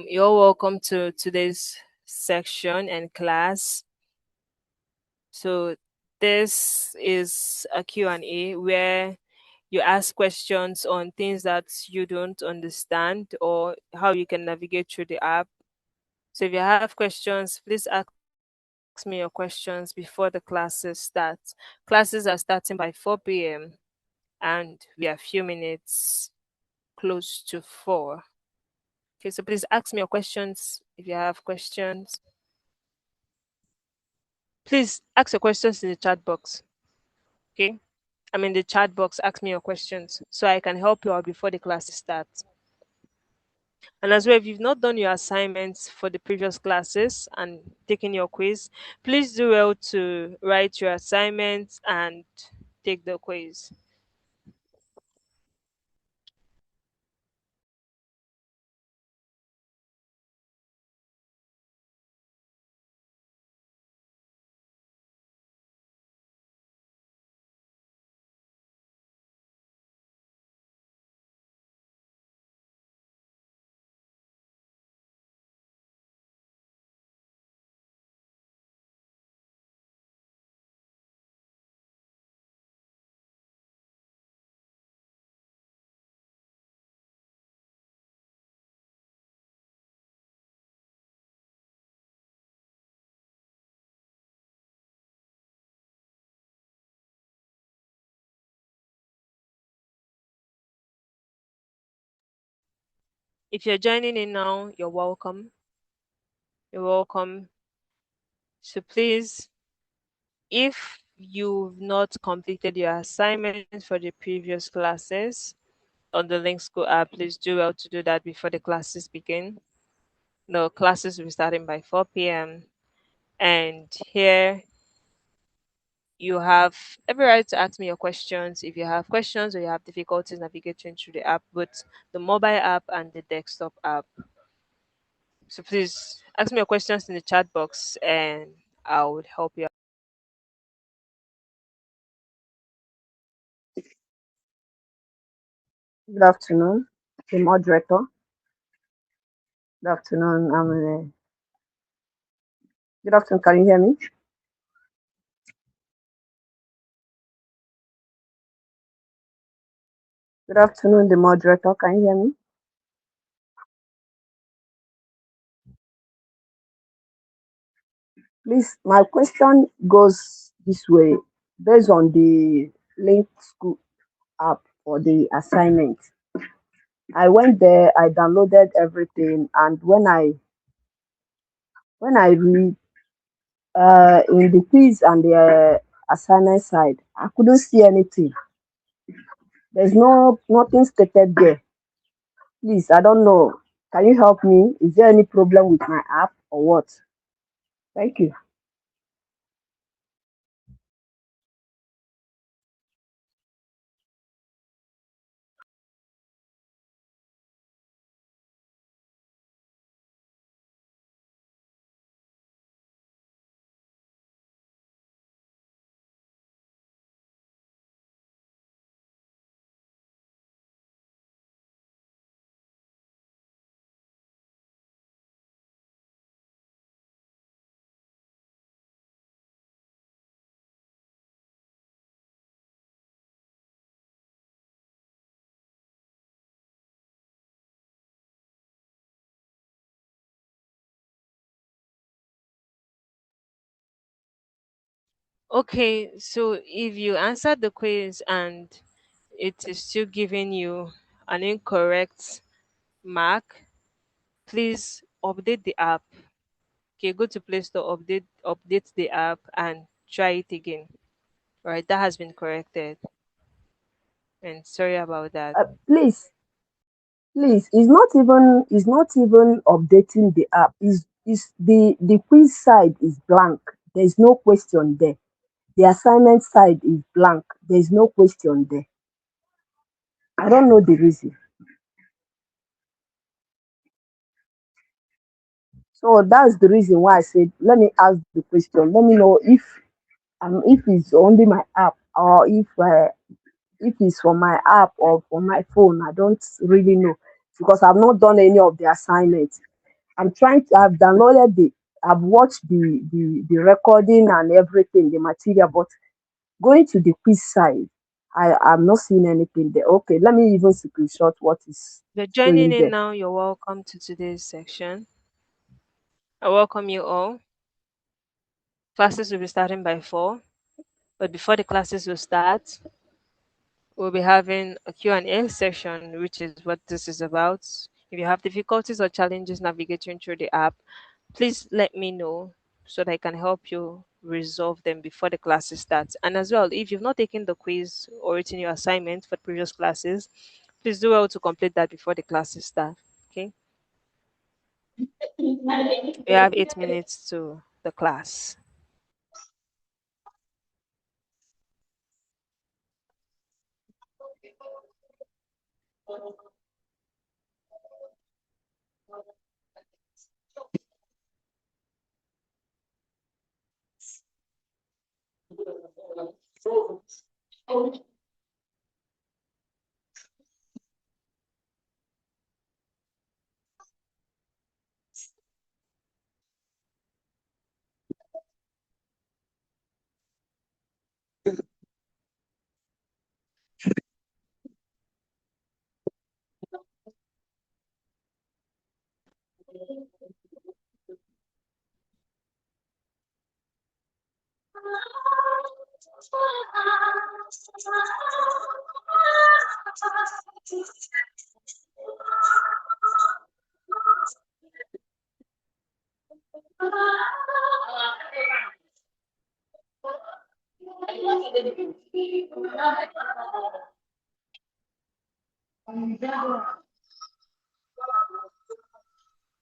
You're welcome to today's section and class. So this is a Q&A where you ask questions on things that you don't understand or how you can navigate through the app. So if you have questions, please ask me your questions before the classes start. Classes are starting by 4 p.m. and we are a few minutes close to 4. Okay, so please ask me your questions if you have questions. Please ask your questions in the chat box. Okay. I'm in the chat box. Ask me your questions so I can help you out before the class starts. And as well, if you've not done your assignments for the previous classes and taken your quiz, please do well to write your assignments and take the quiz. If you're joining in now, you're welcome. You're welcome. So please, if you've not completed your assignments for the previous classes on the Link School app, please do well to do that before the classes begin. The classes will be starting by 4 p.m. And here you have every right to ask me your questions if you have questions or you have difficulties navigating through the app, both the mobile app and the desktop app. So please ask me your questions in the chat box and I would help you out. Good afternoon, the moderator. Good afternoon. Good afternoon. Can you hear me? Good afternoon, the moderator. Can you hear me? Please, my question goes this way. Based on the Link School app for the assignment, I went there, I downloaded everything, and when I read in the quiz and the assignment side, I couldn't see anything. There's nothing stated there. Please, I don't know. Can you help me? Is there any problem with my app or what? Thank you. Okay, so if you answered the quiz and it is still giving you an incorrect mark, please update the app. Okay, go to Play Store, update the app and try it again. All right, that has been corrected. And sorry about that. Please, it's not even updating the app. Is the quiz side is blank. There is no question there. The assignment side is blank. There is no question there. I don't know the reason. So that's the reason why I said let me ask the question. Let me know if it's only my app or if it's for my app or for my phone. I don't really know because I've not done any of the assignments. I've downloaded I've watched the recording and everything, the material, but going to the quiz side, I'm not seeing anything there. Okay, let me even screenshot what is If you're joining showing in there. now, you're welcome to today's section. I welcome you all. Classes will be starting by 4, but before the classes will start, we'll be having a Q&A session, which is what this is about. If you have difficulties or challenges navigating through the app, please let me know so that I can help you resolve them before the classes start. And as well, if you've not taken the quiz or written your assignment for previous classes, please do well to complete that before the classes start. Okay, we have 8 minutes to the class.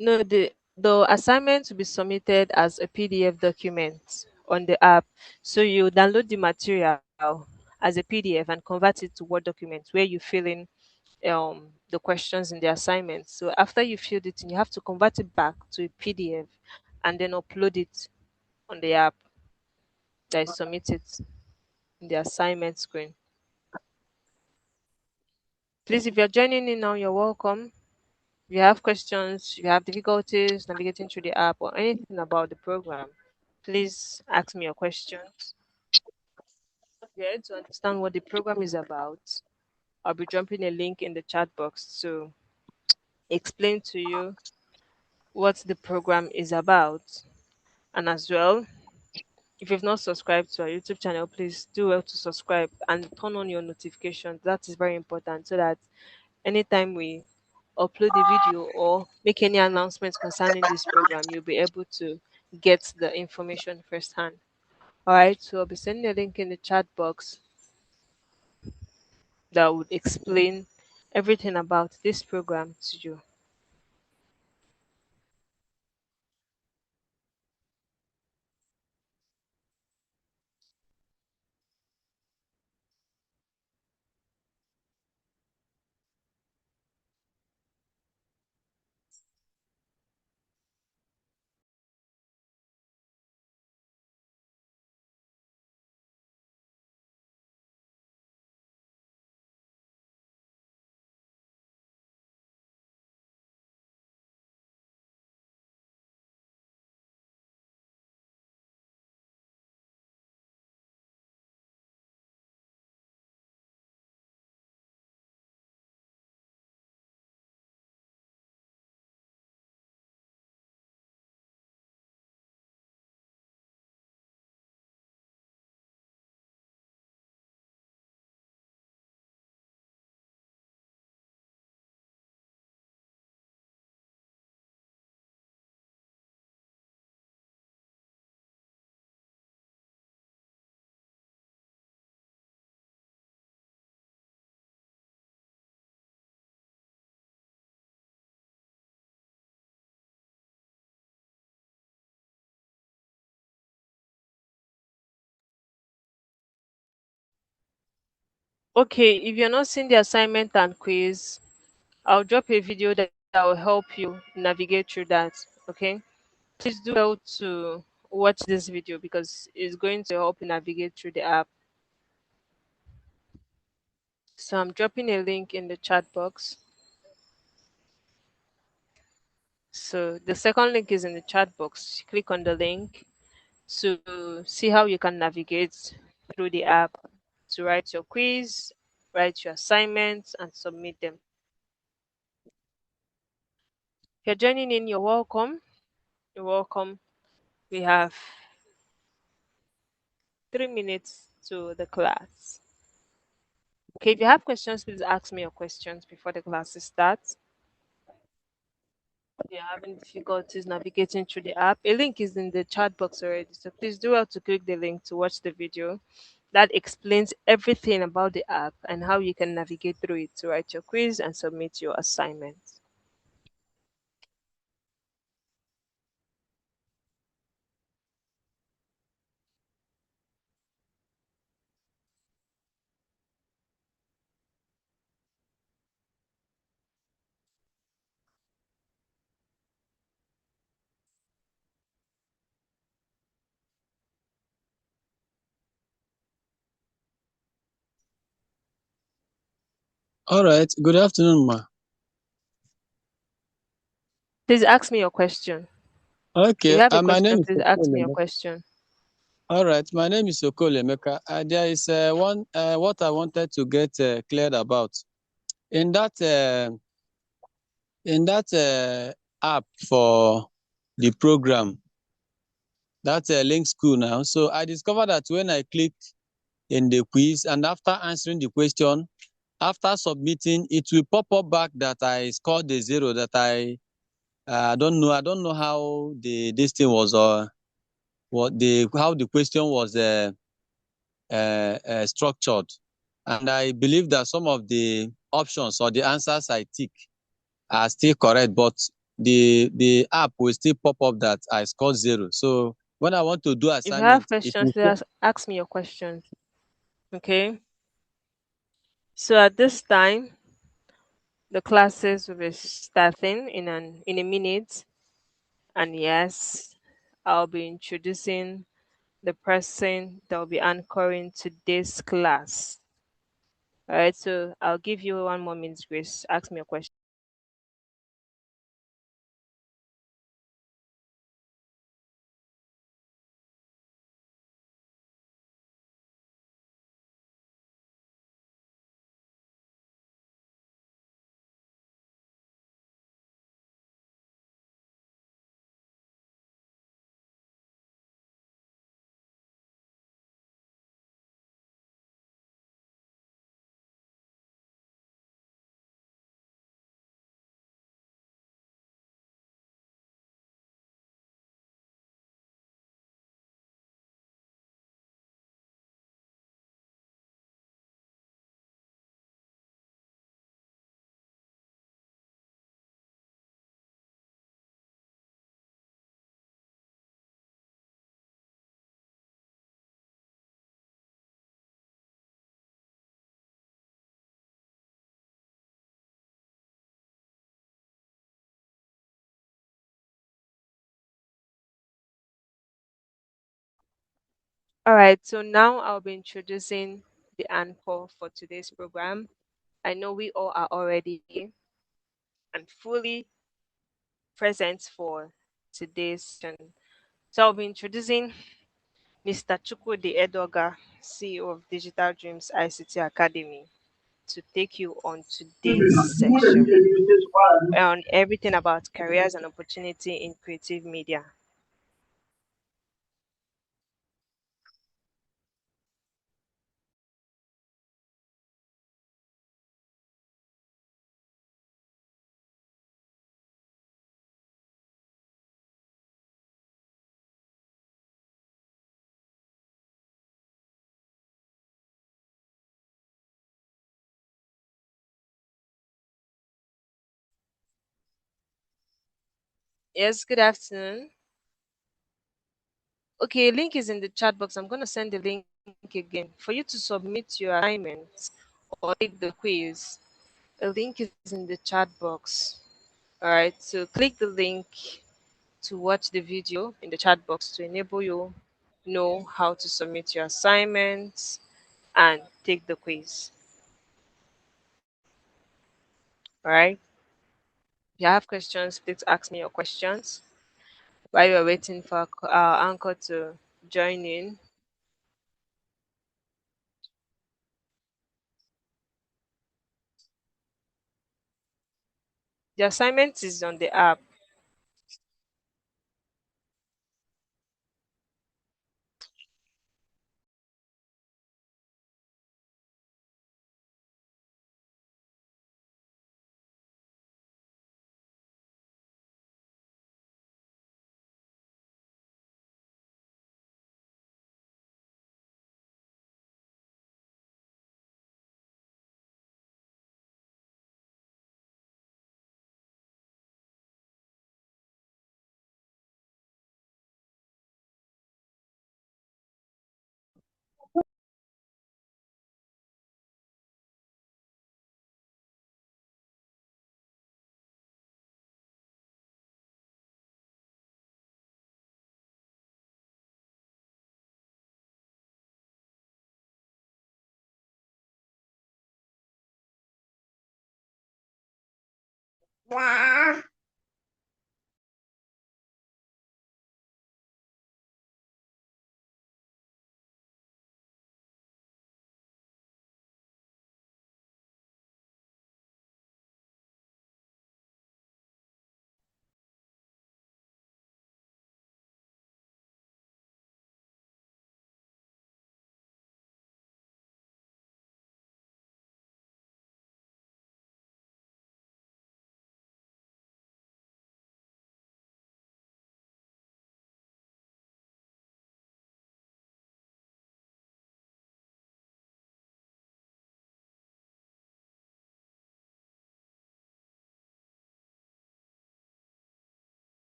No, the assignment will be submitted as a PDF document on the app. So you download the material as a PDF and convert it to Word document where you fill in the questions in the assignment. So after you filled it in, you have to convert it back to a PDF and then upload it on the app that is submitted in the assignment screen. Please, if you're joining in now, you're welcome. If you have questions, if you have difficulties navigating through the app or anything about the program, please ask me your questions. If you're here to understand what the program is about, I'll be dropping a link in the chat box to explain to you what the program is about. And as well, if you've not subscribed to our YouTube channel, please do well to subscribe and turn on your notifications. That is very important so that anytime we upload a video or make any announcements concerning this program, you'll be able to get the information firsthand. All right, so I'll be sending a link in the chat box that would explain everything about this program to you. Okay, if you're not seeing the assignment and quiz, I'll drop a video that will help you navigate through that. Okay, please do well to watch this video because it's going to help you navigate through the app. So I'm dropping a link in the chat box. So the second link is in the chat box. Click on the link to see how you can navigate through the app to write your quiz, write your assignments, and submit them. If you're joining in, you're welcome. You're welcome. We have 3 minutes to the class. Okay, if you have questions, please ask me your questions before the classes start. If you're having difficulties navigating through the app, a link is in the chat box already. So please do well to click the link to watch the video that explains everything about the app and how you can navigate through it to write your quiz and submit your assignments. All right. Good afternoon, ma. Please ask me your question. If you Okay. have a My name question, is please ask me your Okolemeka. question. All right. My name is Okolemeka. There is one what I wanted to get cleared about in that uh, app for the program that link school now. So I discovered that when I clicked in the quiz and after answering the question, after submitting, it will pop up back that I scored the zero. That I don't know. I don't know how this thing was. What the how the question was structured, and I believe that some of the options or the answers I tick are still correct, but the app will still pop up that I scored zero. So when I want to do If you have assignment, it questions, will please say, ask me your questions. Okay. So at this time, the classes will be starting in a minute. And yes, I'll be introducing the person that will be anchoring today's class. All right, so I'll give you 1 more minute grace. Ask me a question. All right, so now I'll be introducing the anchor for today's program. I know we all are already and fully present for today's session. So I'll be introducing Mr. Chukwudi Edoga, CEO of Digital Dreams ICT Academy, to take you on today's section on everything about careers and opportunity in creative media. Yes, good afternoon. Okay, link is in the chat box. I'm going to send the link again for you to submit your assignments or take the quiz. A link is in the chat box. All right, so click the link to watch the video in the chat box to enable you know how to submit your assignments and take the quiz. All right. If you have questions, please ask me your questions while we're waiting for our anchor to join in. The assignment is on the app.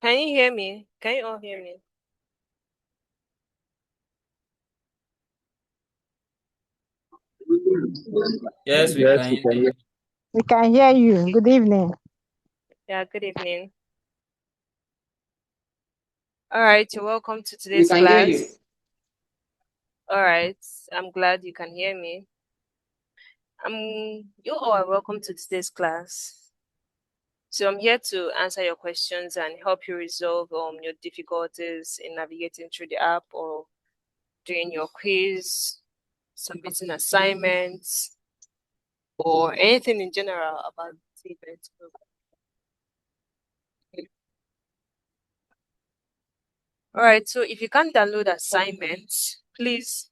Can you hear me? Can you all hear me? Yes, we Yes, can we hear can you. hear. We can hear you. Good evening. Yeah, good evening. All right, you're welcome to We today's can hear you. class. All right, I'm glad you can hear me. You all are welcome to today's class. So I'm here to answer your questions and help you resolve your difficulties in navigating through the app or doing your quiz, submitting assignments, or anything in general about the TVET program. All right, so if you can't download assignments, please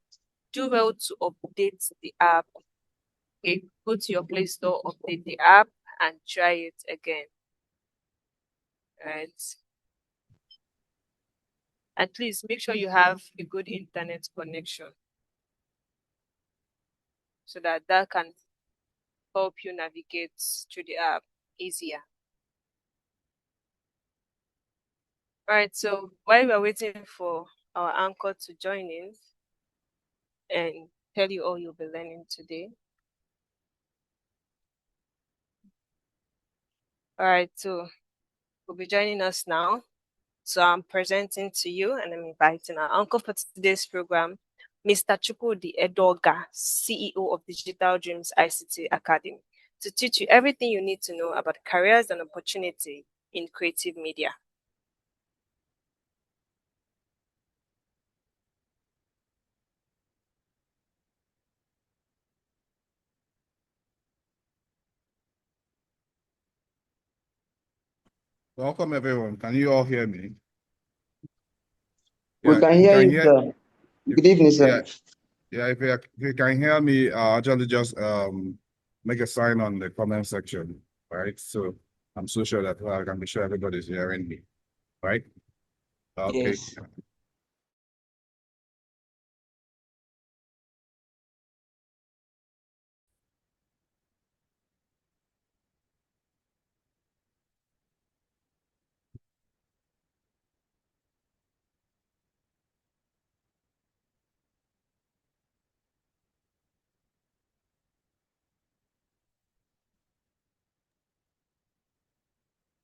do well to update the app. Okay, go to your Play Store, update the app, and try it again. All right. And please make sure you have a good internet connection so that that can help you navigate through the app easier. All right, so while we're waiting for our anchor to join in and tell you all you'll be learning today. All right, so will be joining us now. So I'm presenting to you and I'm inviting our uncle for today's program, Mr. Chukwudi Edoga, CEO of Digital Dreams ICT Academy, to teach you everything you need to know about careers and opportunity in creative media. Welcome, everyone. Can you all hear me? We Yeah, can if you hear can you, hear, sir. if, Good evening, yeah, sir. yeah, if you can hear me, actually just make a sign on the comment section, right? So I'm so sure that I can be sure everybody's hearing me, right? Okay. Yes.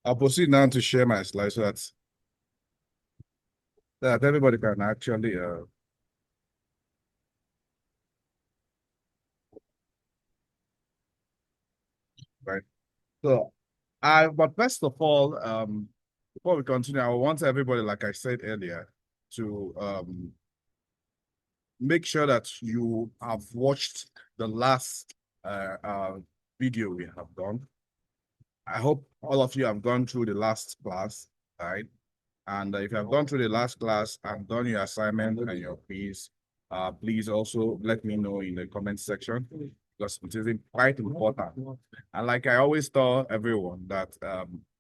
I'll proceed now to share my slides so that everybody can actually right. So but first of all, before we continue, I want everybody, like I said earlier, to make sure that you have watched the last video we have done. I hope all of you have gone through the last class, right? And if you have gone through the last class and done your assignment and your quiz, please also let me know in the comment section because it is quite important. And like I always tell everyone that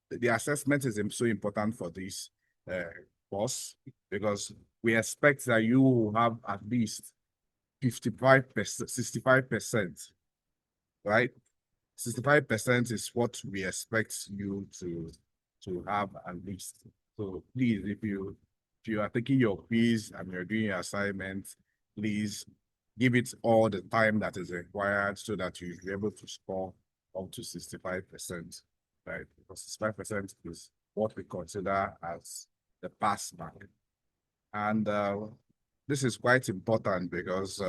the assessment is so important for this course because we expect that you will have at least 55%, 65%, right? 65% is what we expect you to have at least. So please, if you are taking your quiz and you're doing your assignment, please give it all the time that is required so that you'll be able to score up to 65%, right? Because 65% is what we consider as the pass mark. And this is quite important because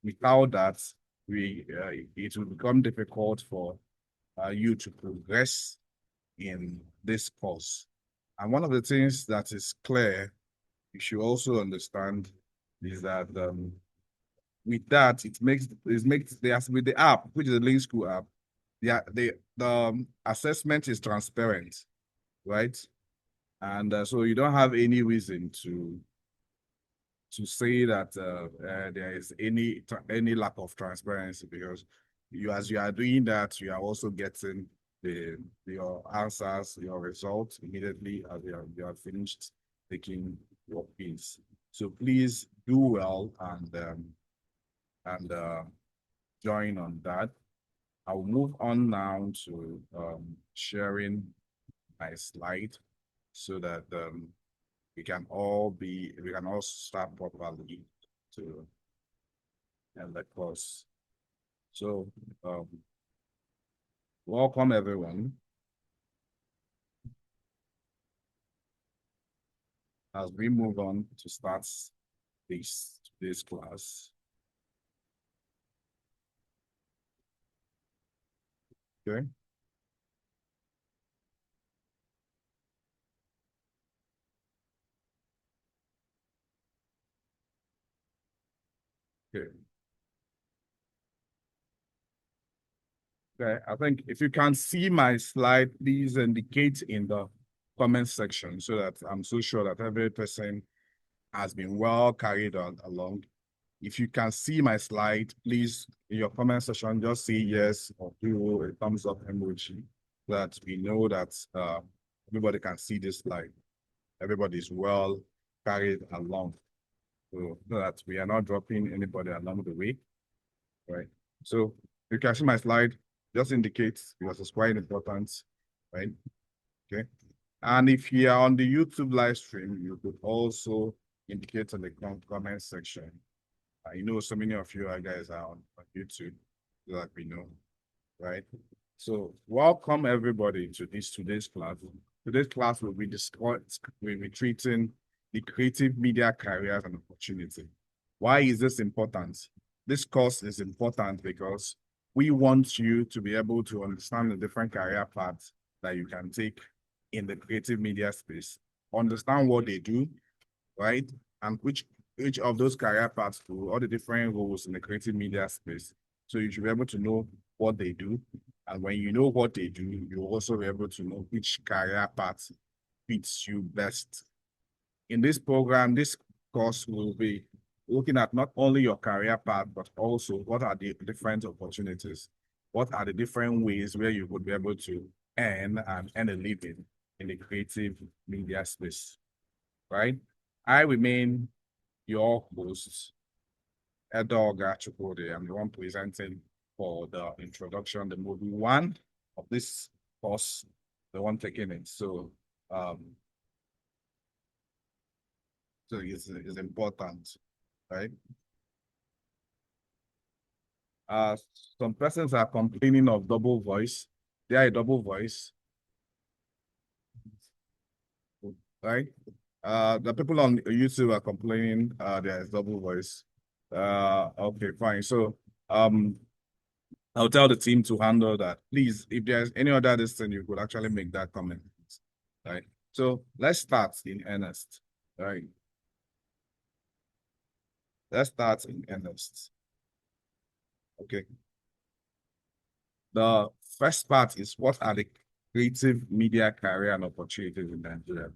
without that, it will become difficult for you to progress in this course. And one of the things that is clear, you should also understand, is that with that, it makes with the app, which is the Link School app, the assessment is transparent, right? And so you don't have any reason to say that there is any lack of transparency because as you are doing that, you are also getting your answers, your results immediately as you have finished taking your quiz. So please do well and join on that. I'll move on now to sharing my slide so that we can all start properly to end the course. So welcome everyone as we move on to start this class. Okay. Okay. Okay, I think if you can see my slide, please indicate in the comment section so that I'm so sure that every person has been well carried on along. If you can see my slide, please, in your comment section, just say yes or do a thumbs up emoji so that we know that everybody can see this slide. Everybody is well carried along so that we are not dropping anybody along the way, right? So you can see my slide, just indicates because it's quite important, right? Okay. And if you are on the YouTube live stream, you could also indicate in the comment section. I know so many of you guys are on YouTube, so that we know, right? So welcome everybody to today's class. Today's class will be treating the creative media careers and opportunity. Why is this important? This course is important because we want you to be able to understand the different career paths that you can take in the creative media space, understand what they do, right? And which each of those career paths do, all the different roles in the creative media space. So you should be able to know what they do And when you know what they do, you'll also be able to know which career path fits you best. In this program, this course will be looking at not only your career path, but also what are the different opportunities? What are the different ways where you would be able to earn and earn a living in the creative media space, right? I remain your host, Edoga Chukwudi. I'm the one presenting for the introduction, the movie one of this course, the one taking it. So it's important, right? Uh, some persons are complaining of double voice. They are a double voice, right? The people on YouTube are complaining there's double voice. Okay, fine. So I'll tell the team to handle that. Please, if there's any other thing, you could actually make that comment, right? So let's start in earnest, right? Let's start in earnest. Okay. The first part is what are the creative media career and opportunities in Nigeria?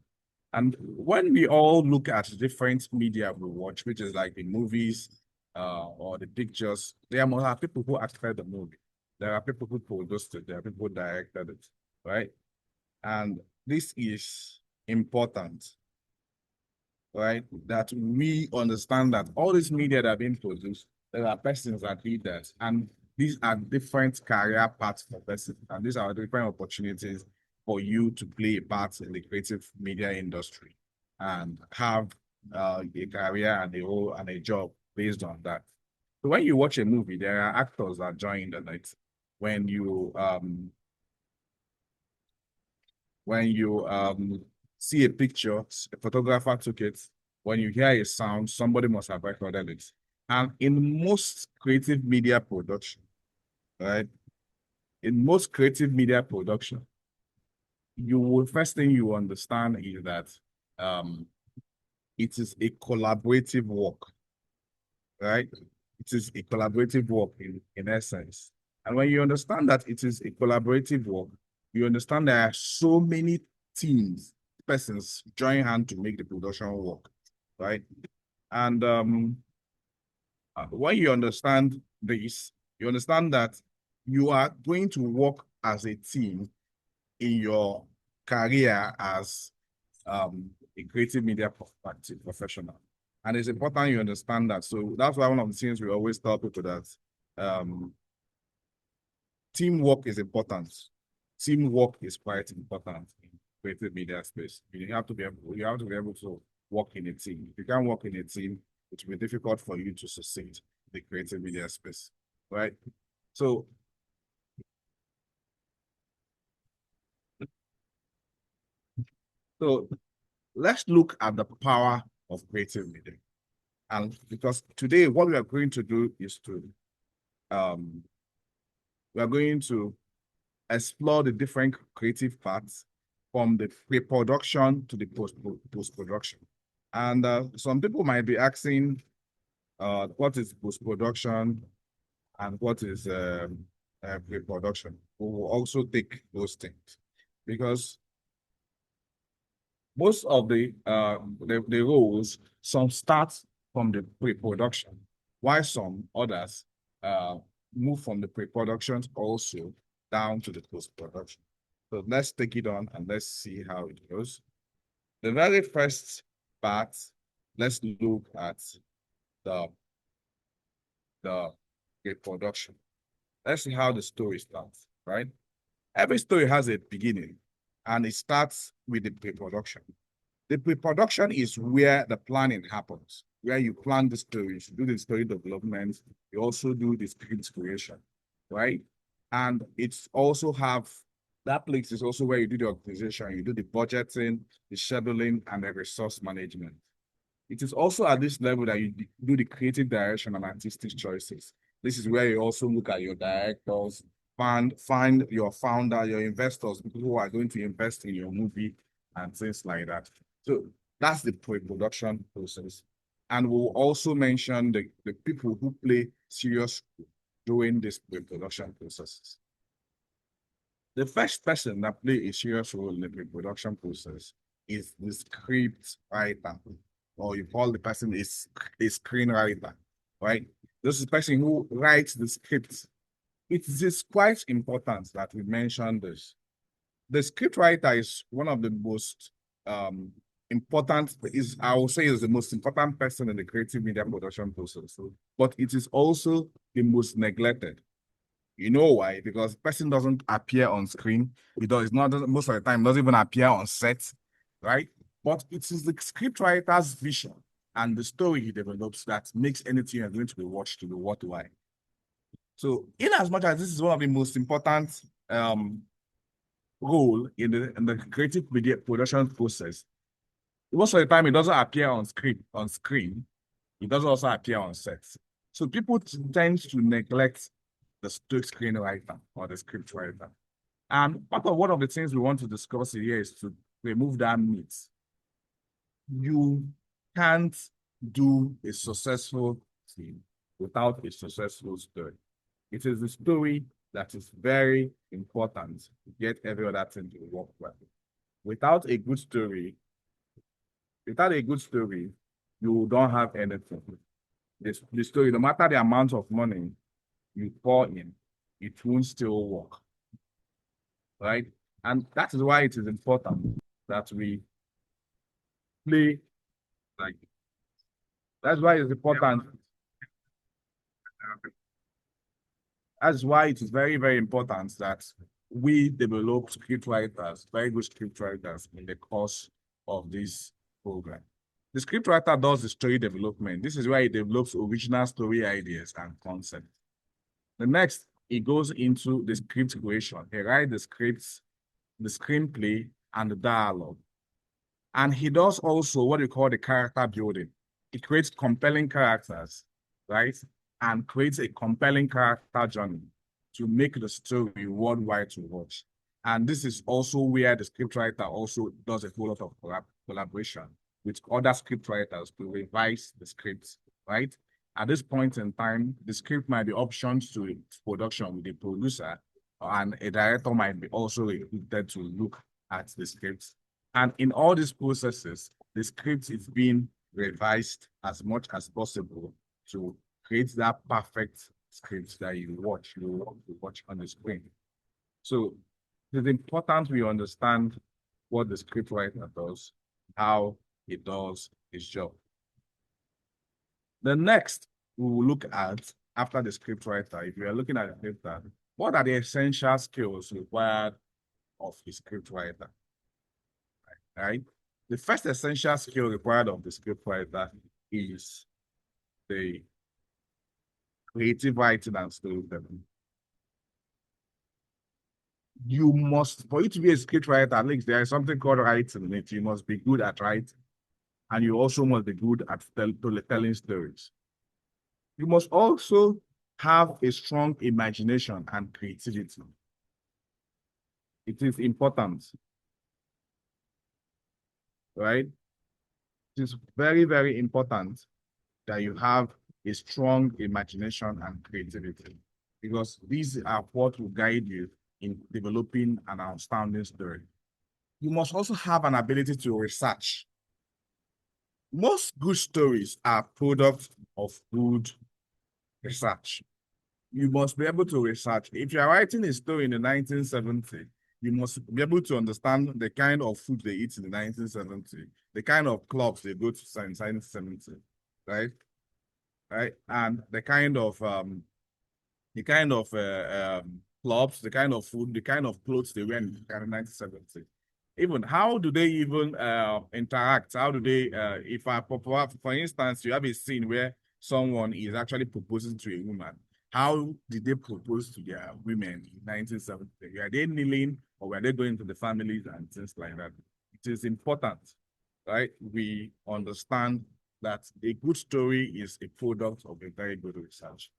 And when we all look at different media we watch, which is like the movies or the pictures, there are people who acted the movie. There are people who produced it. There are people who directed it, right? And this is important, right? That we understand that all this media that are being produced, there are persons that leaders, and these are different career paths for persons, and these are different opportunities for you to play a part in the creative media industry and have a career and a role and a job based on that. So when you watch a movie, there are actors that join the night. When you see a picture, a photographer took it. When you hear a sound, somebody must have recorded it. And in most creative media production, right? In most creative media production, first thing you understand is that it is a collaborative work, right? It is a collaborative work in essence. And when you understand that it is a collaborative work, you understand there are so many teams, persons join hand to make the production work, right? And when you understand this, you understand that you are going to work as a team in your career as a creative media professional. And it's important you understand that. So that's why one of the things we always tell people that teamwork is important. Teamwork is quite important in creative media space. You have to be able to work in a team. If you can't work in a team, it will be difficult for you to succeed in the creative media space, right? So let's look at the power of creative media. And because today what we are going to do is we are going to explore the different creative parts from the pre-production to the post-production. And some people might be asking, what is post-production and what is pre-production? We will also take those things because most of the roles, some start from the pre-production, while some others move from the pre-production also down to the post-production. So let's take it on and let's see how it goes. The very first part, let's look at the pre-production. Let's see how the story starts, right? Every story has a beginning and it starts with the pre-production. The pre-production is where the planning happens, where you plan the stories, you do the story development, you also do the script creation, right? And it's also that place is also where you do the organization, you do the budgeting, the scheduling, and the resource management. It is also at this level that you do the creative direction and artistic choices. This is where you also look at your directors, find your founder, your investors, people who are going to invest in your movie and things like that. So that's the pre-production process. And we'll also mention the people who play serious role during this pre-production processes. The first person that play a serious role in the pre-production process is the script writer, or you call the person a screenwriter, right? This is the person who writes the script. It is quite important that we mention this. The script writer is one of the most important, I will say is the most important person in the creative media production process, but it is also the most neglected. You know why? Because the person doesn't appear on screen. It does not most of the time doesn't even appear on set, right? But it is the scriptwriter's vision and the story he develops that makes anything you're going to be watched to be worthwhile. So, in as much as this is one of the most important role in the creative media production process, most of the time it doesn't appear on screen. It doesn't also appear on sets. So people tend to neglect the screenwriter or the script writer. And part of one of the things we want to discuss here is to remove that myth. You can't do a successful thing without a successful story. It is the story that is very important to get every other thing to work well. Without a good story, you don't have anything. The story, no matter the amount of money you pour in, it won't still work, right? And that is why it is important that we play like, that's why it's important. That's why it is very, very important that we develop script writers, very good script writers in the course of this program. The script writer does the story development. This is where he develops original story ideas and concepts. The next, he goes into the script creation. He writes the scripts, the screenplay, and the dialogue. And he does also what we call the character building. He creates compelling characters, right? And creates a compelling character journey to make the story worldwide to watch. And this is also where the scriptwriter also does a whole lot of collaboration with other scriptwriters to revise the scripts, right? At this point in time, the script might be optioned to production with the producer, and a director might be also recruited to look at the scripts. And in all these processes, the script is being revised as much as possible to create that perfect script that you want to watch on the screen. So it is important we understand what the script writer does, how it does its job. The next we will look at after the script writer, if we are looking at the script writer, what are the essential skills required of a script writer? Right? The first essential skill required of the script writer is the creative writing and storytelling. You must, for you to be a script writer, at least there is something called writing in it. You must be good at writing, and you also must be good at telling stories. You must also have a strong imagination and creativity. It is important, right? It is very, very important that you have a strong imagination and creativity, because these are what will guide you in developing an outstanding story. You must also have an ability to research. Most good stories are products of good research. You must be able to research. If you are writing a story in the 1970s, you must be able to understand the kind of food they eat in the 1970s, the kind of clubs they go to in 1970s, right? Right, and the kind of clubs, the kind of food, the kind of clothes they wear in the 1970s. Even how do they even interact? How do they, if I, for instance, you have a scene where someone is actually proposing to a woman. How did they propose to their women in 1970? Were they kneeling, or were they going to the families and things like that? It is important, right? We understand that a good story is a product of a very good research.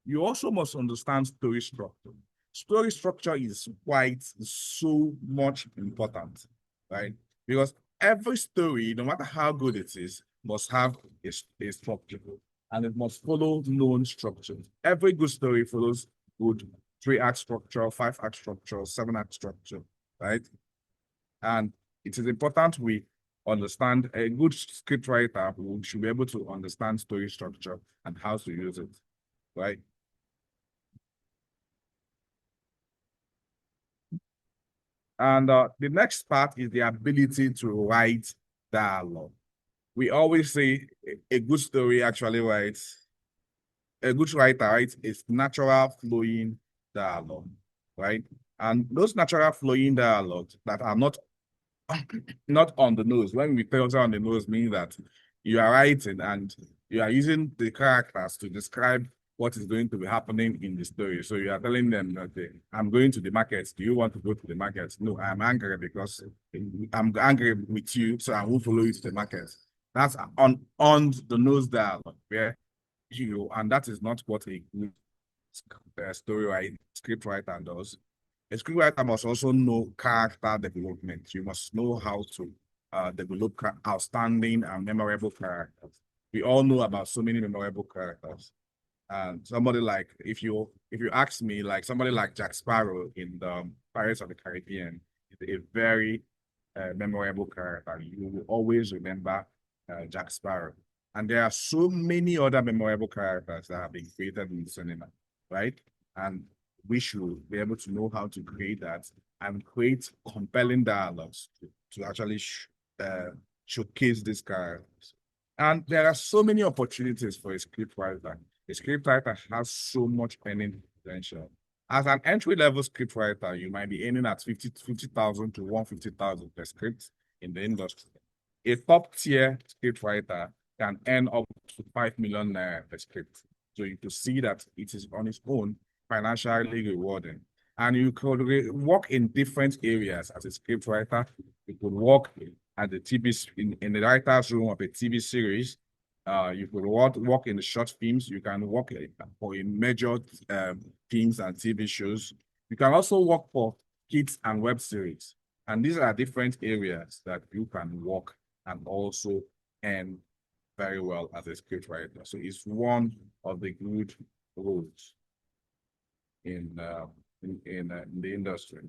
You also must understand story structure. Story structure is quite so much important, right? Because every story, no matter how good it is, must have a structure, and it must follow known structures. Every good story follows good 3-act structure, 5-act structure, 7-act structure, right? And it is important we understand a good script writer who should be able to understand story structure and how to use it, right? And the next part is the ability to write dialogue. We always say a good story actually writes, a good writer writes is natural flowing dialogue, right? And those natural flowing dialogues that are not on the nose. When we tell on the nose, means that you are writing and you are using the characters to describe what is going to be happening in the story. So you are telling them that I'm going to the market. Do you want to go to the market? No, I'm angry because I'm angry with you, so I will follow you to the market. That's on the nose dialogue, where and that is not what a good story writer, script writer does. A scriptwriter must also know character development. You must know how to develop outstanding and memorable characters. We all know about so many memorable characters. And somebody like, if you ask me, like somebody like Jack Sparrow in the Pirates of the Caribbean is a very memorable character. You will always remember Jack Sparrow. And there are so many other memorable characters that have been created in cinema, right? And we should be able to know how to create that and create compelling dialogues to actually showcase these characters. And there are so many opportunities for a scriptwriter. A scriptwriter has so much earning potential. As an entry-level scriptwriter, you might be earning at 50,000 to 150,000 per script in the industry. A top-tier scriptwriter can earn up to 5 million naira per script. So you can see that it is on its own financially rewarding. And you could work in different areas as a scriptwriter. You could work at the in the writer's room of a TV series. You could work in the short films. You can work for in major films and TV shows. You can also work for kids and web series. And these are different areas that you can work and also earn very well as a scriptwriter. So it's one of the good roles in the industry.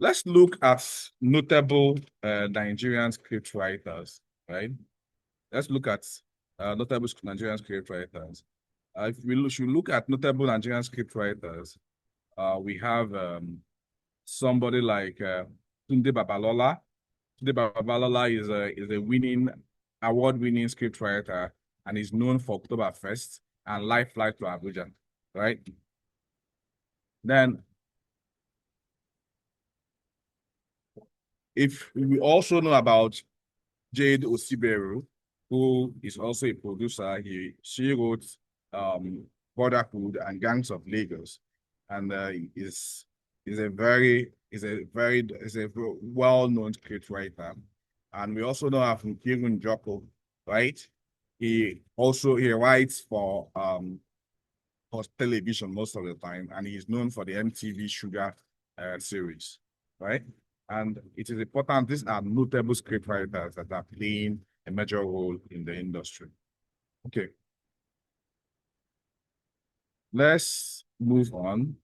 Let's look at notable Nigerian scriptwriters, right? Let's look at notable Nigerian scriptwriters. If we should look at notable Nigerian scriptwriters, we have somebody like Tunde Babalola. Tunde Babalola is a award-winning scriptwriter and is known for Oktoberfest and Life Flight to Abuja, right? Then, if we also know about Jade Osiberu, who is also a producer, she wrote Brotherhood and Gangs of Lagos, and is a very well-known scriptwriter. And we also know of Nkirun Joko, right? He writes for television most of the time, and he's known for the MTV Sugar series, right? And it is important, these are notable scriptwriters that are playing a major role in the industry. Okay. Let's move on.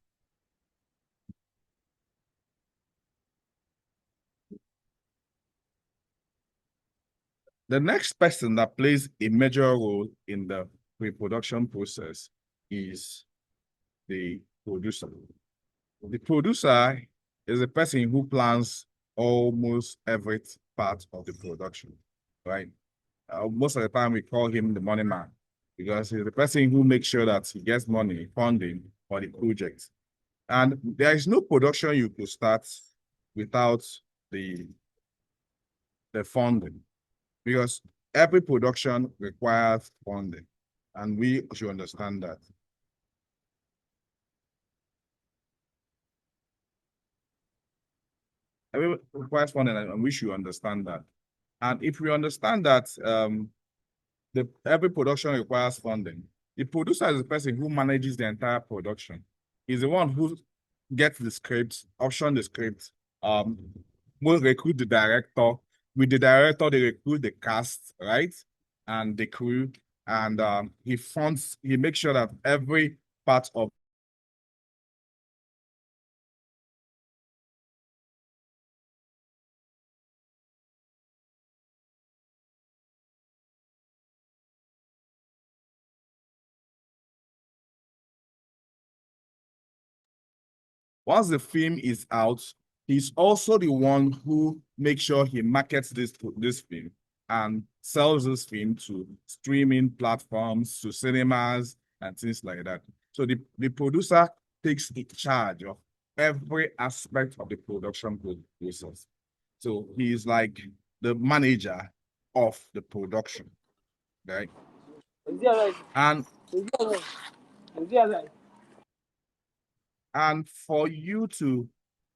The next person that plays a major role in the pre-production process is the producer. The producer is a person who plans almost every part of the production, right? Most of the time we call him the money man because he's the person who makes sure that he gets money, funding for the project. And there is no production you could start without the funding, because every production requires funding, and we should understand that. Every requires funding, and we should understand that. And if we understand that every production requires funding, the producer is the person who manages the entire production. He's the one who gets the script, option the script, will recruit the director. With the director, they recruit the cast, right? and the crew, and he makes sure that every part of once the film is out, he's also the one who makes sure he markets this film and sells this film to streaming platforms, to cinemas, and things like that. So the producer takes the charge of every aspect of the production process. So he's like the manager of the production, right? And And for you to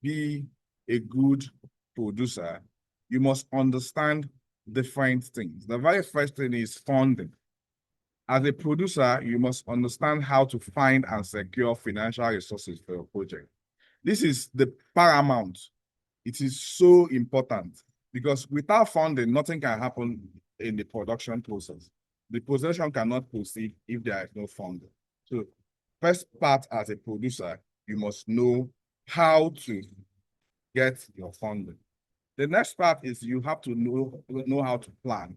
be a good producer, you must understand different things. The very first thing is funding. As a producer, you must understand how to find and secure financial resources for your project. This is the paramount. It is so important because without funding, nothing can happen in the production process. The production cannot proceed if there is no funding. So first part as a producer, you must know how to get your funding. The next part is you have to know how to plan.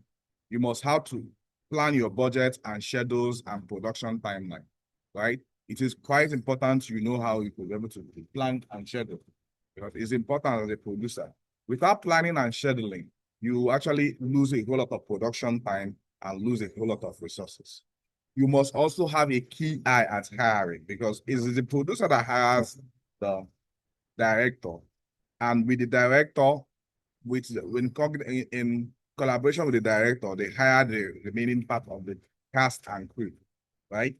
You must have to plan your budget and schedules and production timeline, right? It is quite important you know how you could be able to plan and schedule because it's important as a producer. Without planning and scheduling, you actually lose a whole lot of production time and lose a whole lot of resources. You must also have a key eye at hiring because it's the producer that hires the director. And with the director, in collaboration with the director, they hire the remaining part of the cast and crew, right?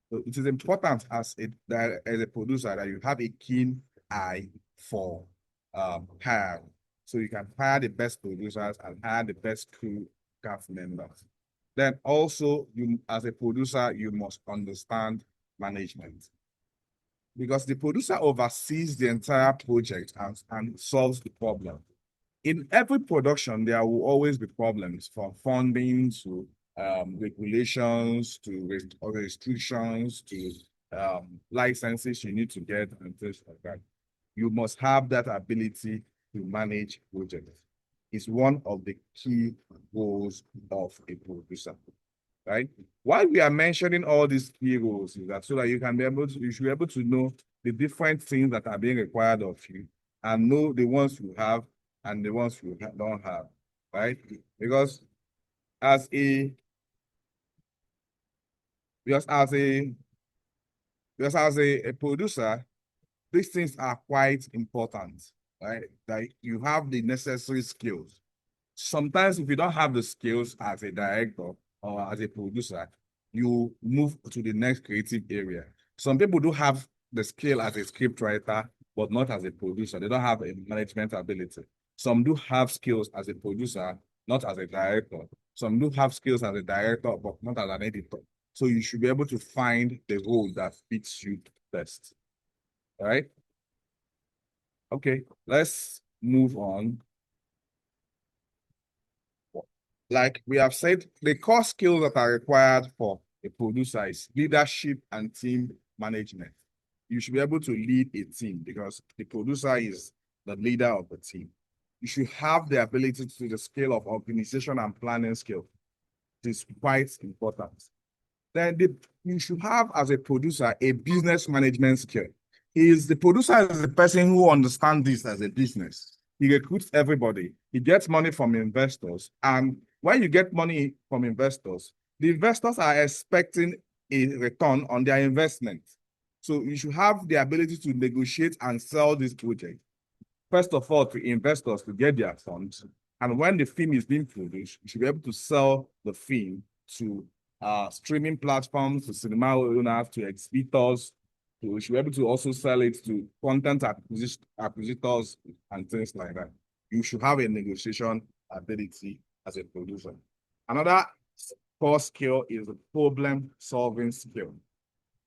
So it is important as a producer that you have a keen eye for hiring. So you can hire the best producers and hire the best crew cast members. Then also, you as a producer, you must understand management because the producer oversees the entire project and solves the problem. In every production, there will always be problems from funding to regulations to restrictions to licenses you need to get and things like that. You must have that ability to manage projects. It's one of the key goals of a producer, right? Why we are mentioning all these key roles is that so that you should be able to know the different things that are being required of you and know the ones you have and the ones you don't have, right? Because as a because as a because as a producer, these things are quite important, right? That you have the necessary skills. Sometimes if you don't have the skills as a director or as a producer, you move to the next creative area. Some people do have the skill as a script writer, but not as a producer. They don't have a management ability. Some do have skills as a producer, not as a director. Some do have skills as a director, but not as an editor. So you should be able to find the role that fits you best. All right? Okay, let's move on. Like we have said, the core skills that are required for a producer is leadership and team management. You should be able to lead a team because the producer is the leader of the team. You should have the ability to the skill of organization and planning skill. It is quite important. Then you should have as a producer a business management skill. The producer is the person who understands this as a business. He recruits everybody. He gets money from investors. And when you get money from investors, the investors are expecting a return on their investment. So you should have the ability to negotiate and sell this project. First of all, to investors to get their funds. And when the film is being produced, you should be able to sell the film to streaming platforms, to cinema owners, to exhibitors. You should be able to also sell it to content acquisitors and things like that. You should have a negotiation ability as a producer. Another core skill is a problem-solving skill,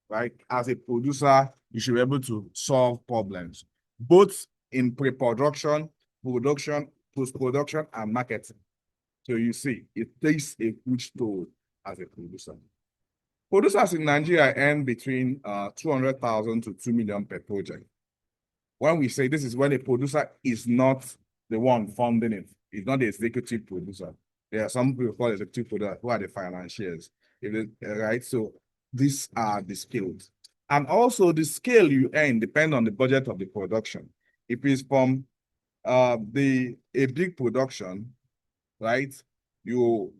right? As a producer, you should be able to solve problems, both in pre-production, production, post-production, and marketing. So you see, it takes a huge toll as a producer. Producers in Nigeria earn between 200,000 to 2 million per project. When we say this is when a producer is not the one funding it, it's not the executive producer. There are some people called executive producer who are the financiers, right? So these are the skills. And also the scale you earn depends on the budget of the production. If it's from a big production, right? For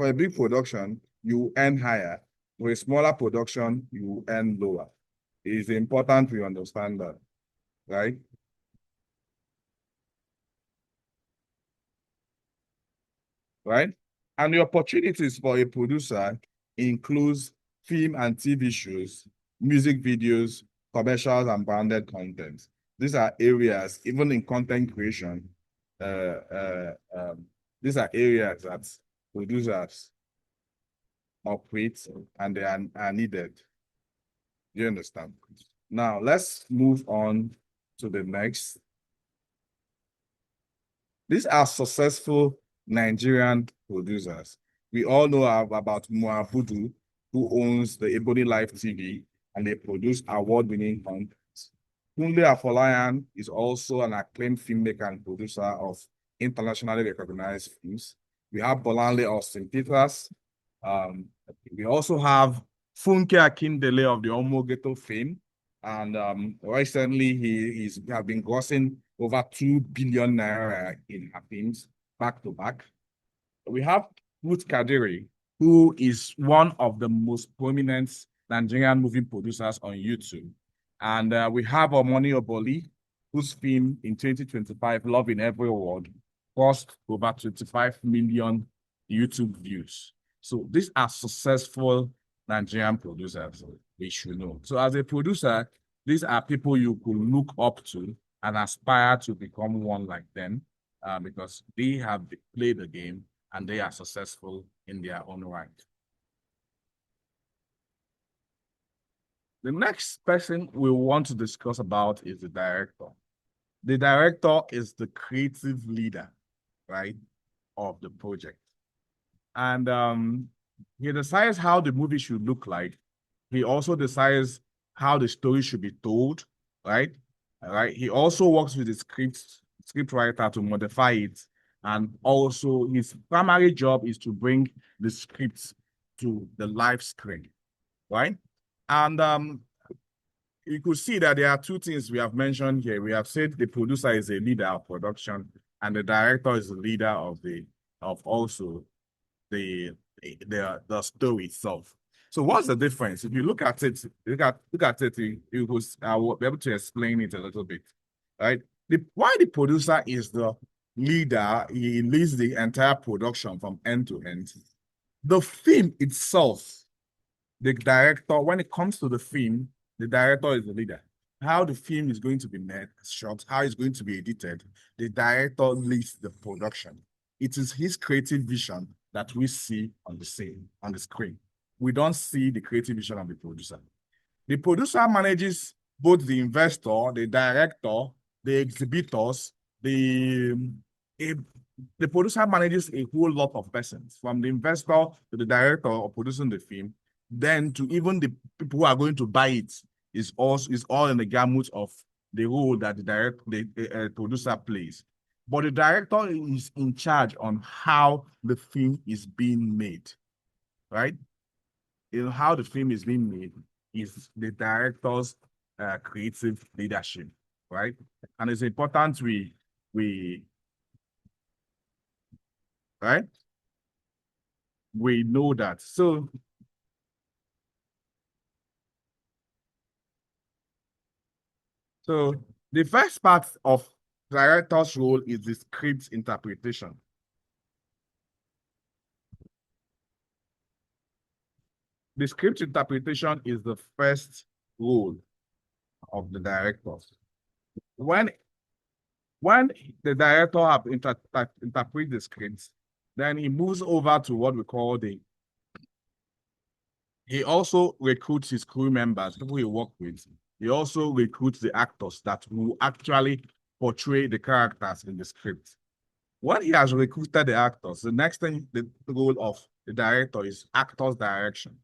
a big production, you earn higher. For a smaller production, you earn lower. It is important we understand that, right? Right? And the opportunities for a producer includes film and TV shows, music videos, commercials, and branded content. These are areas, even in content creation, uh, uh, um, these are areas that producers operate and they are needed. You understand? Now, let's move on to the next. These are successful Nigerian producers. We all know about Muabudu, who owns the Ebony Life TV, and they produce award-winning content. Kunle Afolayan is also an acclaimed filmmaker and producer of internationally recognized films. We have Bolanle Austin Peters. We also have Funke Akindele of the Omo Ghetto fame. And recently, he's have been grossing over 2 billion naira in her films back to back. We have Ruth Kadiri, who is one of the most prominent Nigerian movie producers on YouTube. And we have Omoni Oboli, whose film in 2025, Love in Every Word, cost over 25 million YouTube views. So these are successful Nigerian producers, we should know. So as a producer, these are people you could look up to and aspire to become one like them because they have played the game and they are successful in their own right. The next person we want to discuss about is the director. The director is the creative leader, right, of the project. And he decides how the movie should look like. He also decides how the story should be told, right? All right. He also works with the script writer to modify it. And also his primary job is to bring the scripts to the live screen, right? And you could see that there are two things we have mentioned here. We have said the producer is a leader of production, and the director is the leader of also the story itself. So what's the difference? If you look at it, I will be able to explain it a little bit, right? Why the producer is the leader, he leads the entire production from end to end. The film itself, the director, when it comes to the film, the director is the leader. How the film is going to be made, shot, how it's going to be edited, the director leads the production. It is his creative vision that we see on the screen. We don't see the creative vision of the producer. The producer manages both the investor, the director, the exhibitors, the producer manages a whole lot of persons, from the investor to the director of producing the film, then to even the people who are going to buy it is all in the gamut of the role that the producer plays. But the director is in charge on how the film is being made, right? You know, how the film is being made is the director's creative leadership, right? And it's important right? We know that. So the first part of director's role is the script interpretation. The script interpretation is the first role of the director. When the director have interpret the script, then he moves over to what we call he also recruits his crew members, people he work with. He also recruits the actors that will actually portray the characters in the script. When he has recruited the actors, the next thing, the role of the director is actors direction.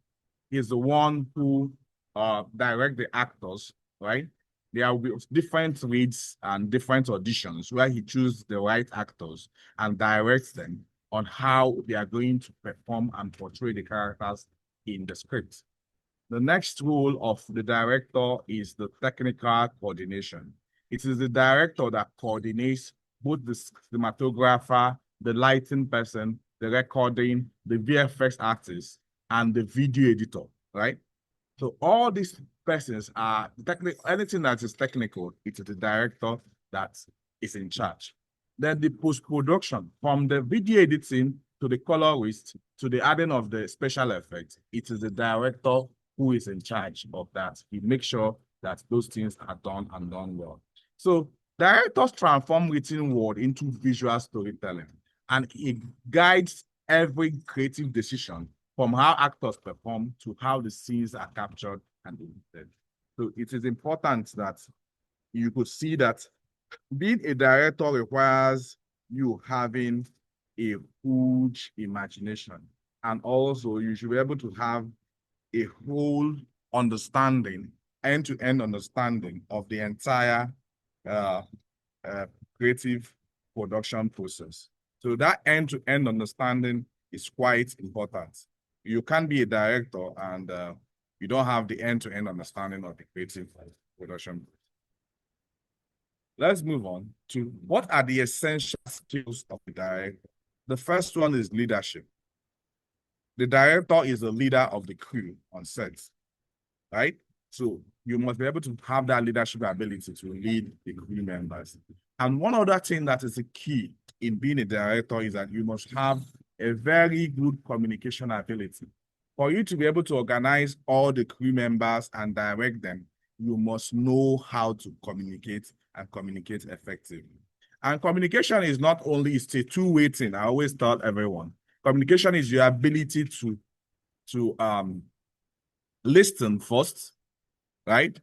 He's the one who direct the actors, right? There will be different reads and different auditions where he chooses the right actors and directs them on how they are going to perform and portray the characters in the script. The next role of the director is the technical coordination. It is the director that coordinates both the cinematographer, the lighting person, the recording, the VFX artist, and the video editor, right? So all these persons are technical. Anything that is technical, it is the director that is in charge. Then the post-production, from the video editing to the colorist to the adding of the special effects, it is the director who is in charge of that. He makes sure that those things are done and done well. So directors transform written word into visual storytelling, and it guides every creative decision from how actors perform to how the scenes are captured and edited. So it is important that you could see that being a director requires you having a huge imagination. And also you should be able to have a whole understanding, end-to-end understanding of the entire uh, creative production process. So that end-to-end understanding is quite important. You can't be a director and you don't have the end-to-end understanding of the creative production. Let's move on to what are the essential skills of the director. The first one is leadership. The director is the leader of the crew on set, right? So you must be able to have that leadership ability to lead the crew members. And one other thing that is a key in being a director is that you must have a very good communication ability. For you to be able to organize all the crew members and direct them, you must know how to communicate and communicate effectively. And communication is not only, it's a two-way thing. I always tell everyone, communication is your ability to listen first, right?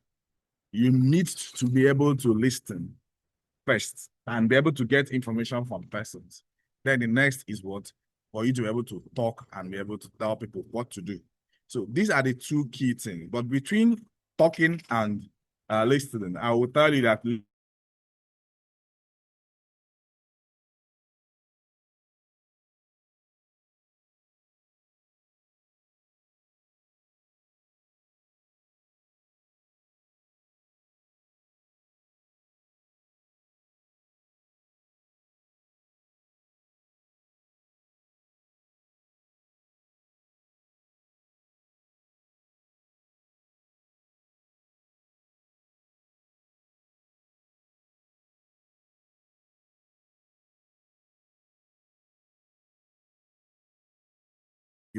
You need to be able to listen first and be able to get information from persons. Then the next is what? For you to be able to talk and be able to tell people what to do. So these are the two key things. But between talking and listening, I will tell you that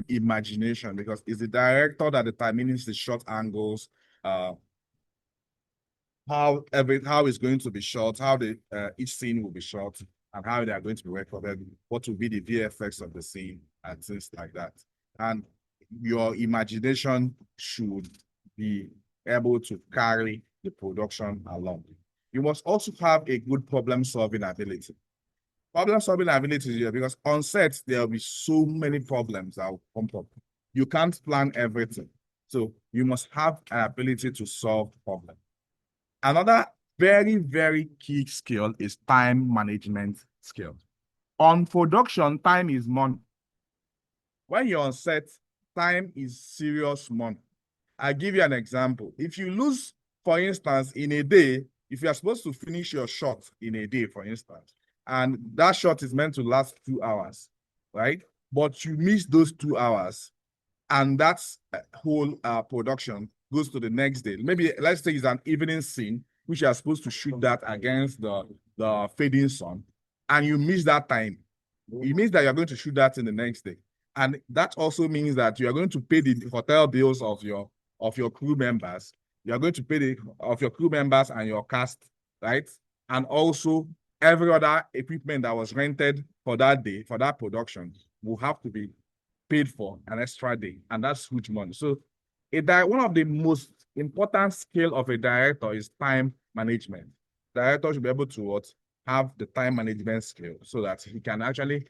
imagination, because it's the director that determines the shot angles, how it's going to be shot, how the each scene will be shot, and how they are going to be recorded, what will be the VFX of the scene, and things like that. And your imagination should be able to carry the production along. You must also have a good problem-solving ability. Problem-solving ability is here because on set, there will be so many problems that will come up. You can't plan everything. So you must have an ability to solve problems. Another very, very key skill is time management skill. On production, time is money. When you're on set, time is serious money. I'll give you an example. If you lose, for instance, in a day, if you are supposed to finish your shot in a day, for instance, and that shot is meant to last 2 hours, right? But you miss those 2 hours, and that's whole production goes to the next day. Maybe let's say it's an evening scene, which you are supposed to shoot that against the fading sun, and you miss that time. It means that you're going to shoot that in the next day. And that also means that you are going to pay the hotel bills of your crew members. You are going to pay of your crew members and your cast, right? And also every other equipment that was rented for that day, for that production, will have to be paid for an extra day, and that's huge money. So one of the most important skill of a director is time management. Director should be able to what? have the time management skill so that he can actually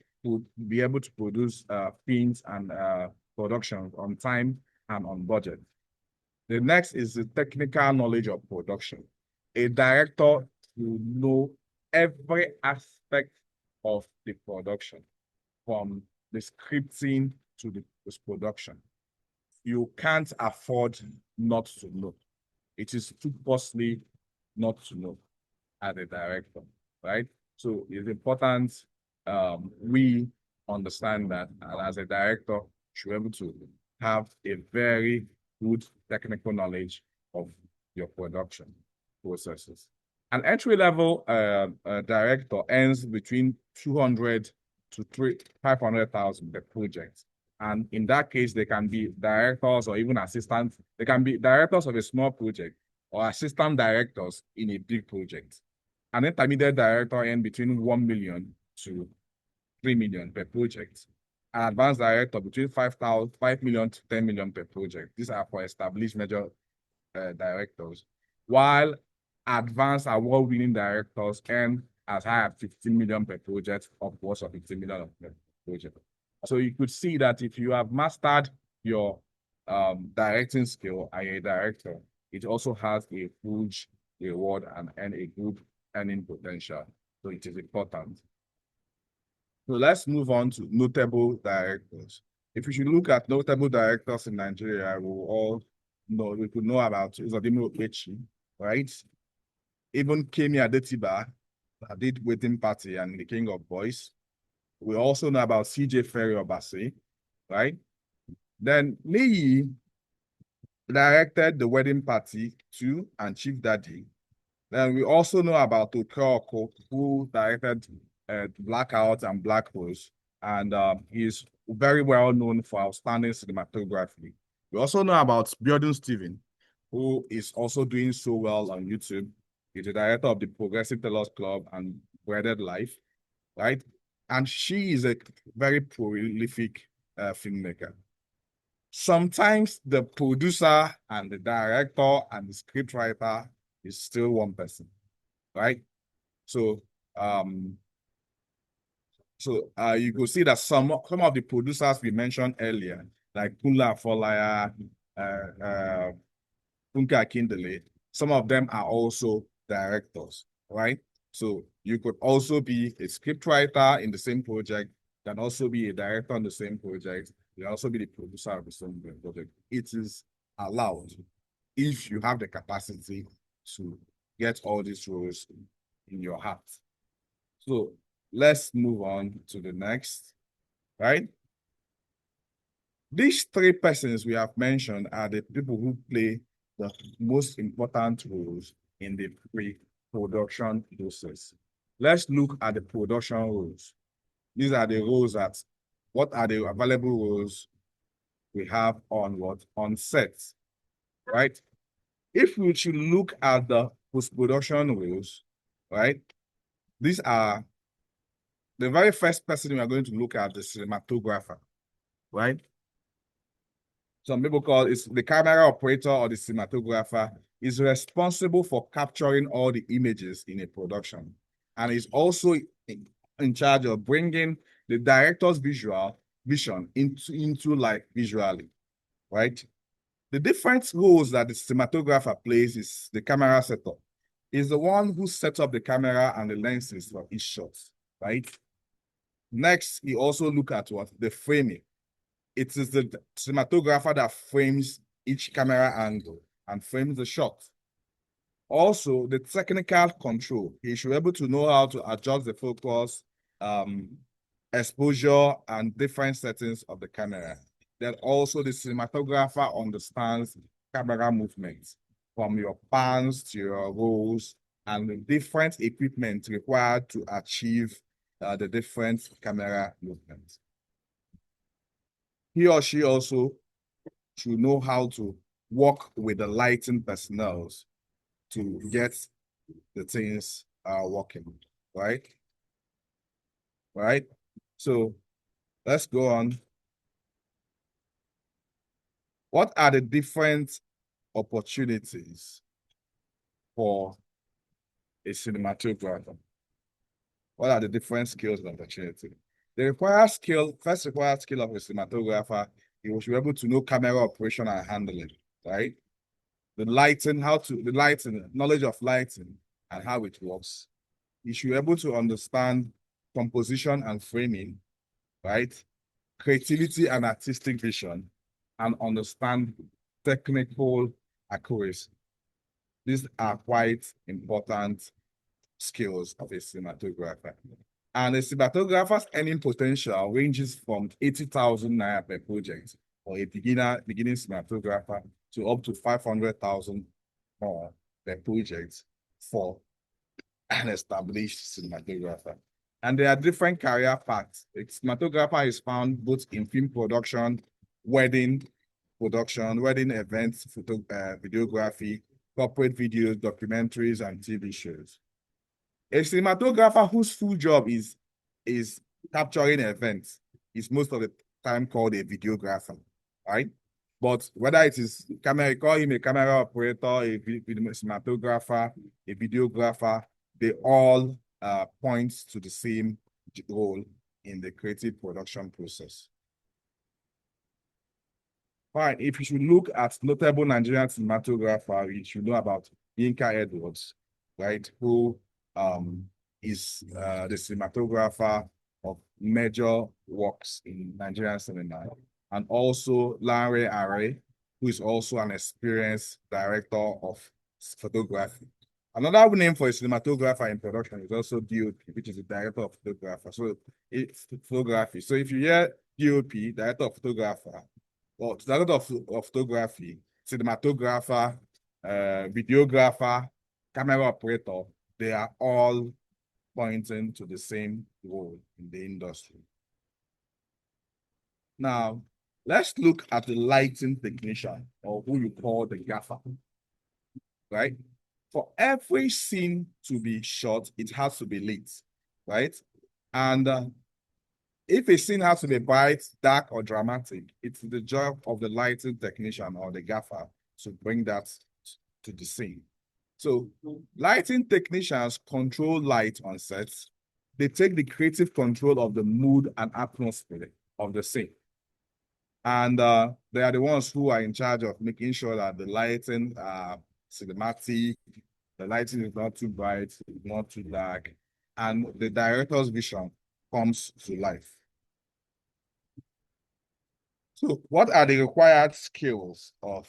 be able to produce films and productions on time and on budget. The next is the technical knowledge of production. A director will know every aspect of the production, from the scripting to the post-production. You can't afford not to know. It is too costly not to know as a director, right? So it's important we understand that, and as a director, should be able to have a very good technical knowledge of your production processes. An entry-level director earns between 200 to 500,000 per project. And in that case, they can be directors or even assistants. They can be directors of a small project or assistant directors in a big project. An intermediate director earns between 1 million to 3 million per project. An advanced director between 5 million to 10 million per project. These are for established major directors. While advanced award-winning directors earn as high as 15 million per project, upwards of 15 million per project. So you could see that if you have mastered your directing skill as a director, it also has a huge reward and a good earning potential. So it is important. So let's move on to notable directors. If we should look at notable directors in Nigeria, we could know about Uzodimma Okechi, right? Even Kemi Adetiba, that did Wedding Party and The King of Boys. We also know about CJ Ferry Obasi, right? Then Niyi directed The Wedding Party 2 and Chief Daddy. Then we also know about Okeoko, who directed Blackout and Black Rose, and he's very well known for outstanding cinematography. We also know about Biodun Steven, who is also doing so well on YouTube. He's the director of the Progressive Tellers Club and Wedded Life, right? And she is a very prolific filmmaker. Sometimes the producer and the director and the scriptwriter is still one person, right? So you could see that some of the producers we mentioned earlier, like Kunle Afolaya, Funke Akindele, some of them are also directors, right? So you could also be a scriptwriter in the same project, can also be a director on the same project, you can also be the producer of the same project. It is allowed if you have the capacity to get all these roles in your heart. So let's move on to the next, right? These three persons we have mentioned are the people who play the most important roles in the pre-production process. Let's look at the production roles. These are the roles what are the available roles we have on set, right? If we should look at the post-production roles, right? These are the very first person we are going to look at, the cinematographer, right? Some people call it the camera operator or the cinematographer is responsible for capturing all the images in a production and is also in charge of bringing the director's vision into like visually, right? The different roles that the cinematographer plays is the camera setup. Is the one who sets up the camera and the lenses for each shot, right? Next, he also look at what? The framing. It is the cinematographer that frames each camera angle and frames the shot. Also, the technical control. He should be able to know how to adjust the focus, exposure, and different settings of the camera. Then also the cinematographer understands camera movements from your pans to your rolls and the different equipment required to achieve the different camera movements. He or she also should know how to work with the lighting personnel to get the things working, right? Right? So let's go on. What are the different opportunities for a cinematographer? What are the different skills and opportunity? The required skill, first required skill of a cinematographer, you should be able to know camera operation and handling, right? The lighting, knowledge of lighting and how it works. You should be able to understand composition and framing, right? Creativity and artistic vision, and understand technical accuracy. These are quite important skills of a cinematographer. And a cinematographer's earning potential ranges from 80,000 naira per project for a beginning cinematographer to up to 500,000 more per project for an established cinematographer. And there are different career paths. A cinematographer is found both in film production, wedding production, wedding events, videography, corporate videos, documentaries, and TV shows. A cinematographer whose full job is capturing events is most of the time called a videographer, right? But whether it is camera, call him a camera operator, a cinematographer, a videographer, they all point to the same role in the creative production process. Fine, if you should look at notable Nigerian cinematographer, you should know about Yinka Edwards, right? Who is the cinematographer of major works in Nigerian cinema, and also Larry Are, who is also an experienced director of photography. Another name for a cinematographer in production is also DOP, which is the director of photography. So it's photography. So if you hear DOP, director of photographer, or director of photography, cinematographer, videographer, camera operator, they are all pointing to the same role in the industry. Now, let's look at the lighting technician, or who you call the gaffer, right? For every scene to be shot, it has to be lit, right? And if a scene has to be bright, dark, or dramatic, it's the job of the lighting technician or the gaffer to bring that to the scene. So lighting technicians control light on sets. They take the creative control of the mood and atmosphere of the scene. And they are the ones who are in charge of making sure that the lighting cinematic, the lighting is not too bright, not too dark, and the director's vision comes to life. So what are the required skills of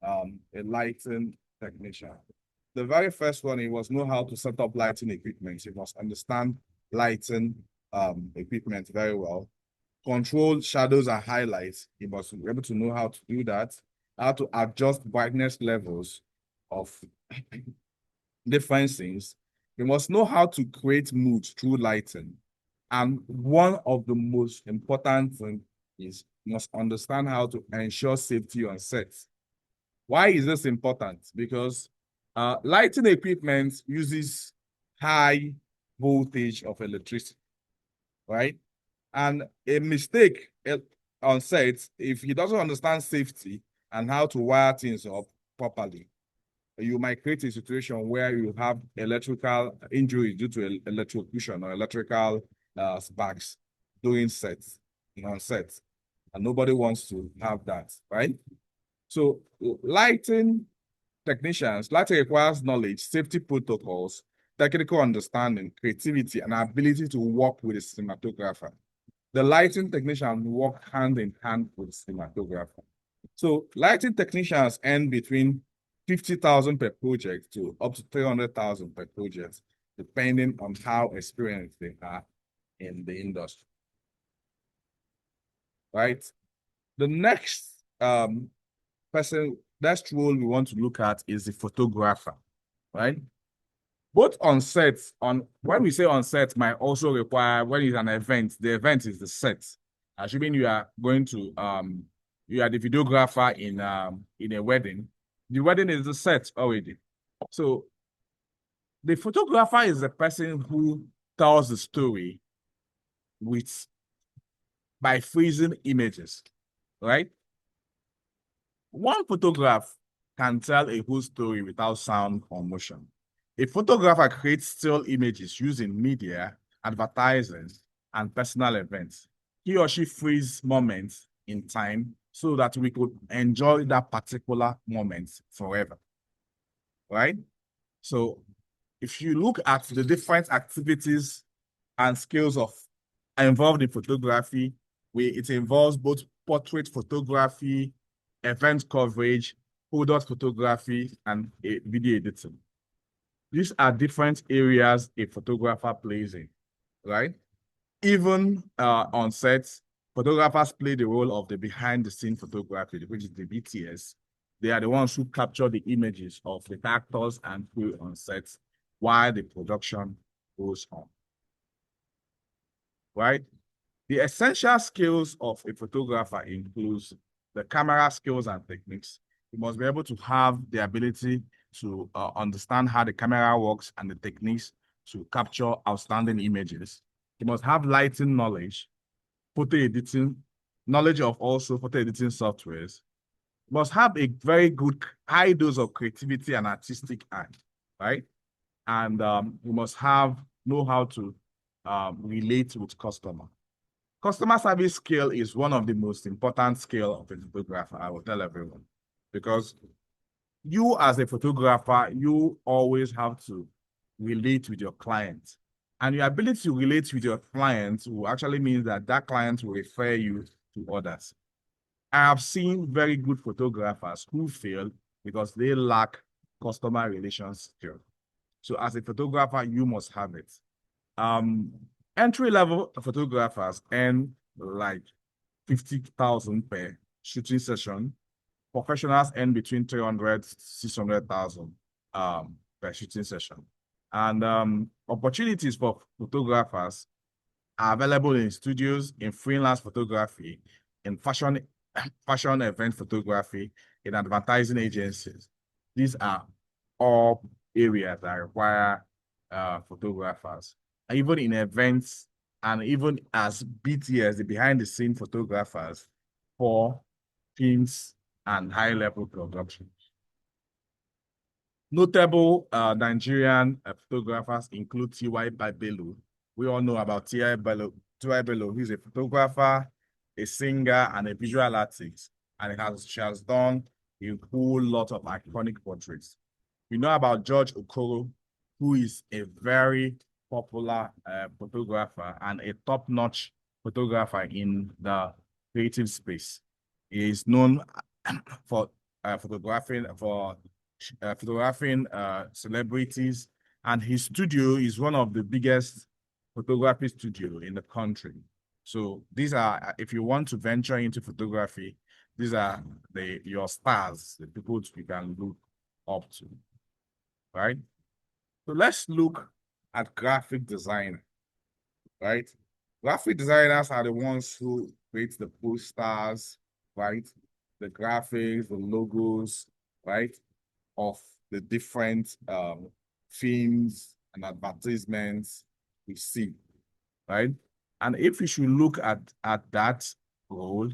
a lighting technician? The very first one, he must know how to set up lighting equipment. He must understand lighting equipment very well. Control shadows and highlights. He must be able to know how to do that, how to adjust brightness levels of different scenes. He must know how to create mood through lighting. And one of the most important things is you must understand how to ensure safety on sets. Why is this important? Because lighting equipment uses high voltage of electricity, right? And a mistake on set, if he doesn't understand safety and how to wire things up properly, you might create a situation where you have electrical injury due to electrocution or electrical sparks during sets, on sets. And nobody wants to have that, right? So lighting requires knowledge, safety protocols, technical understanding, creativity, and ability to work with a cinematographer. The lighting technician work hand in hand with the cinematographer. So lighting technicians earn between 50,000 per project to up to 300,000 per project, depending on how experienced they are in the industry. Right? The next next role we want to look at is the photographer, right? Both on sets, when we say on set, might also require, when it's an event, the event is the set. Assuming you are going to you are the videographer in a wedding, the wedding is the set already. So the photographer is the person who tells the story by freezing images, right? One photograph can tell a whole story without sound or motion. A photographer creates still images using media, advertising, and personal events. He or she frees moments in time so that we could enjoy that particular moment forever, right? So if you look at the different activities and skills of involved in photography, it involves both portrait photography, event coverage, product photography, and video editing. These are different areas a photographer plays in, right? Even on sets, photographers play the role of the behind-the-scene photography, which is the BTS. They are the ones who capture the images of the actors and crew on sets while the production goes on, right? The essential skills of a photographer includes the camera skills and techniques. You must be able to have the ability to understand how the camera works and the techniques to capture outstanding images. You must have lighting knowledge, photo editing, knowledge of also photo editing softwares. You must have a very good high dose of creativity and artistic eye, right? And you must know how to relate with customer. Customer service skill is one of the most important skill of a photographer, I will tell everyone, because you as a photographer, you always have to relate with your client. And your ability to relate with your client will actually mean that that client will refer you to others. I have seen very good photographers who fail because they lack customer relations skill. So as a photographer, you must have it. Entry-level photographers earn like 50,000 per shooting session. Professionals earn between 300 to 600,000 per shooting session. And opportunities for photographers are available in studios, in freelance photography, in fashion event photography, in advertising agencies. These are all areas that require photographers. And even in events, and even as BTS, the behind the scene photographers for films and high level productions. Notable Nigerian photographers include T.Y. Bello. We all know about T.Y. Bello. T.Y. Bello, he's a photographer, a singer, and a visual artist. And she has done a whole lot of iconic portraits. We know about George Okoro, who is a very popular photographer and a top-notch photographer in the creative space. He is known for photographing celebrities, and his studio is one of the biggest photography studio in the country. So these are, if you want to venture into photography, these are your stars, the people you can look up to, right? So let's look at graphic design, right? Graphic designers are the ones who create the posters, right? The graphics, the logos, right? Of the different films and advertisements we see, right? And if we should look at that role,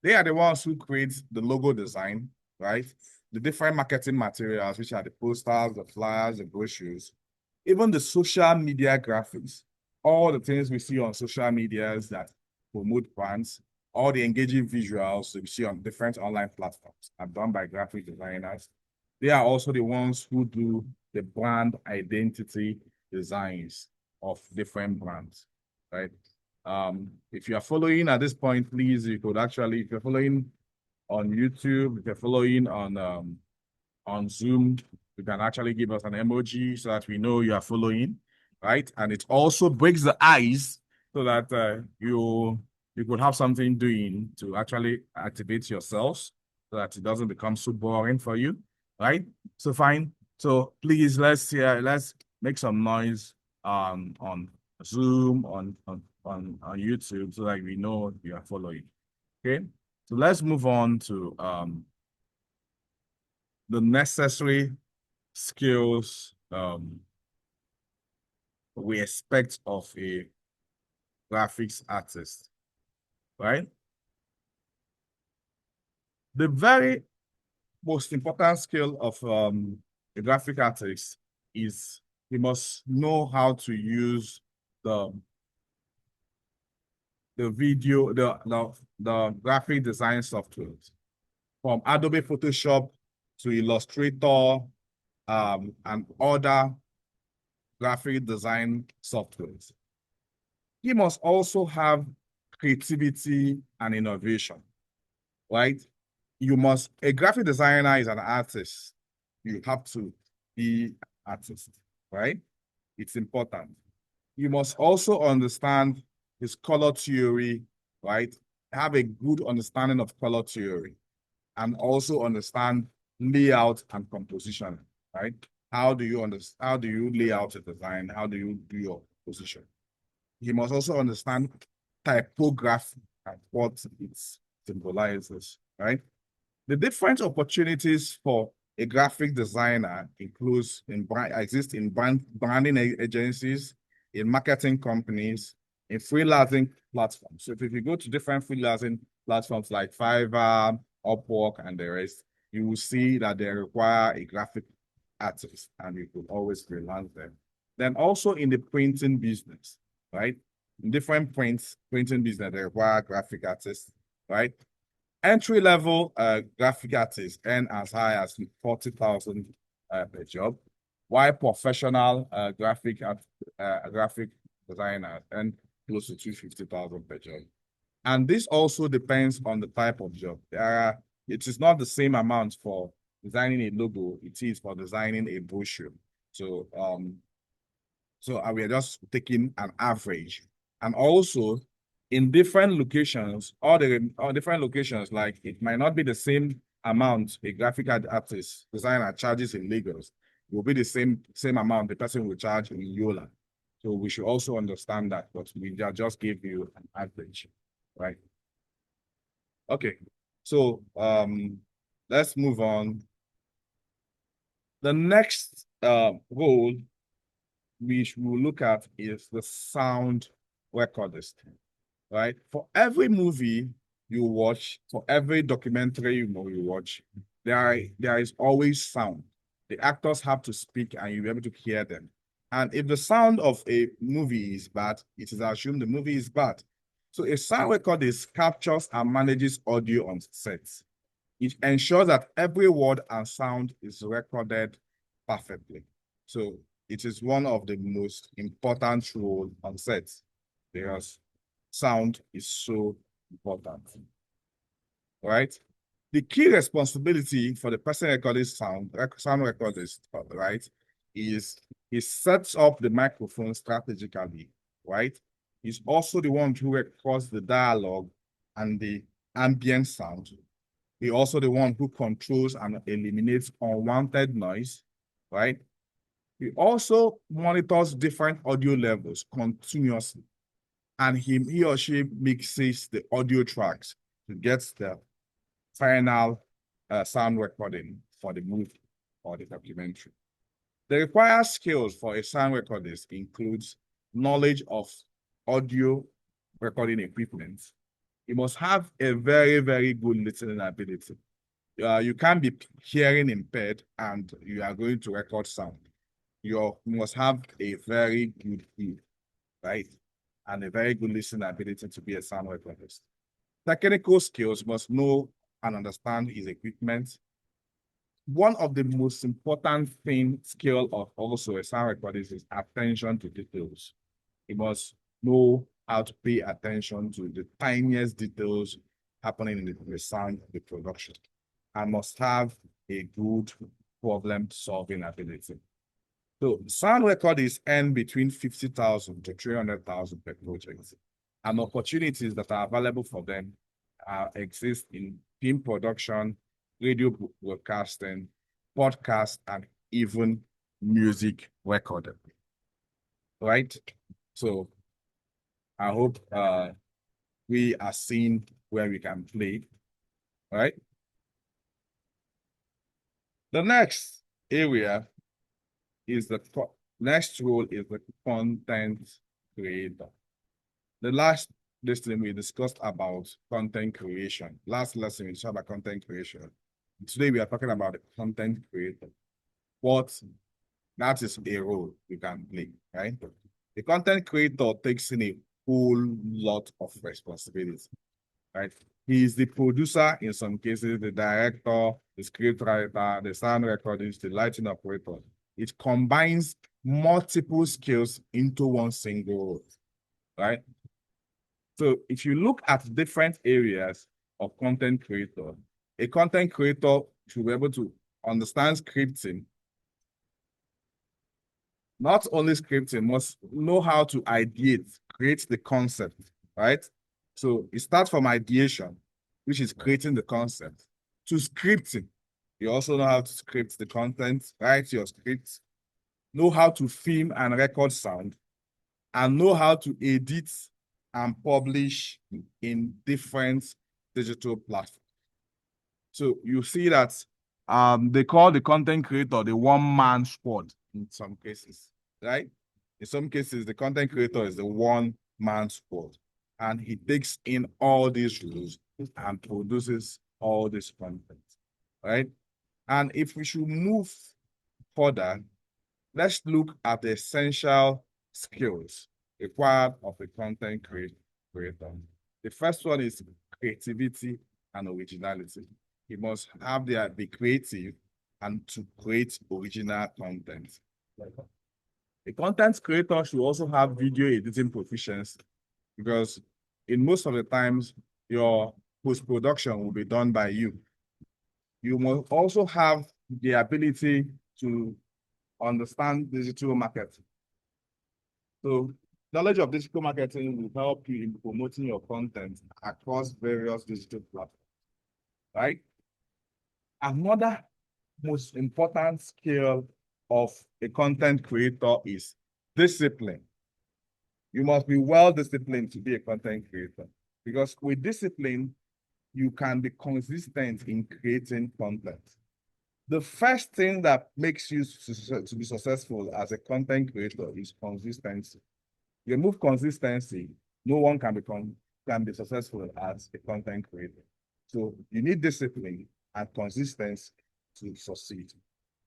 they are the ones who create the logo design, right? The different marketing materials, which are the posters, the flyers, the brochures, even the social media graphics, all the things we see on social medias that promote brands, all the engaging visuals that we see on different online platforms are done by graphic designers. They are also the ones who do the brand identity designs of different brands, right? If you are following at this point, please, you could actually, if you're following on YouTube, if you're following on Zoom, you can actually give us an emoji so that we know you are following, right? And it also breaks the ice so that you could have something doing to actually activate yourselves so that it doesn't become so boring for you, right? So fine. So please let's make some noise on Zoom, on YouTube so that we know you are following. Okay. So let's move on to the necessary skills we expect of a graphics artist, right? The very most important skill of a graphic artist is he must know how to use the graphic design softwares from Adobe Photoshop to Illustrator and other graphic design softwares. He must also have creativity and innovation, right? A graphic designer is an artist. You have to be an artist, right? It's important. You must also understand his color theory, right? Have a good understanding of color theory and also understand layout and composition, right? How do you lay out a design? How do you do your position? He must also understand typography and what it symbolizes, right? The different opportunities for a graphic designer exist in branding agencies, in marketing companies, in freelancing platforms. So if you go to different freelancing platforms like Fiverr, Upwork, and the rest, you will see that they require a graphic artist, and you could always freelance them. Then also in the printing business, right? In different printing business, they require graphic artists, right? Entry-level graphic artists earn as high as 40,000 per job, while professional graphic designers earn close to 250,000 per job. And this also depends on the type of job. It is not the same amount for designing a logo, it is for designing a brochure. So we are just taking an average. And also in different locations, all different locations, like it might not be the same amount a graphic artist designer charges in Lagos. It will be the same amount the person will charge in Yola. So we should also understand that, but we just gave you an average, right? Okay, so let's move on. The next role we will look at is the sound recordist, right? For every movie you watch, for every documentary you watch, there is always sound. The actors have to speak and you'll be able to hear them. And if the sound of a movie is bad, it is assumed the movie is bad. So a sound recordist captures and manages audio on sets. It ensures that every word and sound is recorded perfectly. So it is one of the most important roles on set because sound is so important, right? The key responsibility for the person recording sound recordist, right, is he sets up the microphone strategically, right? He's also the one who records the dialogue and the ambient sound. He's also the one who controls and eliminates unwanted noise, right? He also monitors different audio levels continuously, and he or she mixes the audio tracks to get the final sound recording for the movie or the documentary. The required skills for a sound recordist includes knowledge of audio recording equipment. You must have a very, very good listening ability. You can't be hearing impaired and you are going to record sound. You must have a very good ear, right? And a very good listening ability to be a sound recordist. Technical skills must know and understand his equipment. One of the most important skill of also a sound recordist is attention to details. He must know how to pay attention to the tiniest details happening in the sound, the production, and must have a good problem-solving ability. So sound recordists earn between 50,000 to 300,000 per project, and opportunities that are available for them exist in film production, radio broadcasting, podcast, and even music recording. Right? So I hope we are seeing where we can play. Right? The next area is next role is the content creator. The last lesson we discussed about content creation. Last lesson we talked about content creation. Today we are talking about the content creator. but that is a role you can play, right? The content creator takes in a whole lot of responsibility, right? He is the producer in some cases, the director, the script writer, the sound recordist, the lighting operator. It combines multiple skills into one single role, right? So if you look at different areas of content creator, a content creator should be able to understand scripting. Not only scripting, must know how to ideate, create the concept, right? So it starts from ideation, which is creating the concept, to scripting. You also know how to script the content, write your scripts, know how to film and record sound, and know how to edit and publish in different digital platforms. So you see that they call the content creator the one-man squad in some cases, right? In some cases, the content creator is the one-man squad, and he takes in all these rules and produces all this content, right? And if we should move further, let's look at the essential skills required of a content creator. The first one is creativity and originality. He must have be creative and to create original content. A content creator should also have video editing proficiency because in most of the times, your post-production will be done by you. You must also have the ability to understand digital marketing. So knowledge of digital marketing will help you in promoting your content across various digital platforms, right? Another most important skill of a content creator is discipline. You must be well disciplined to be a content creator because with discipline, you can be consistent in creating content. The first thing that makes you to be successful as a content creator is consistency. You remove consistency, no one can be successful as a content creator. So you need discipline and consistency to succeed.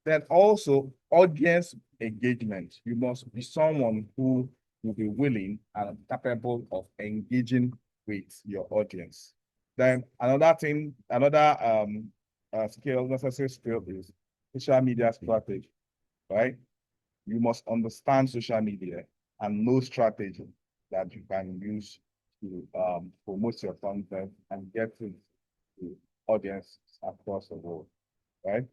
Then also audience engagement. You must be someone who will be willing and capable of engaging with your audience. Then another thing, another necessary skill is social media strategy, right? You must understand social media and know strategy that you can use to promote your content and get it to audiences across the world, right?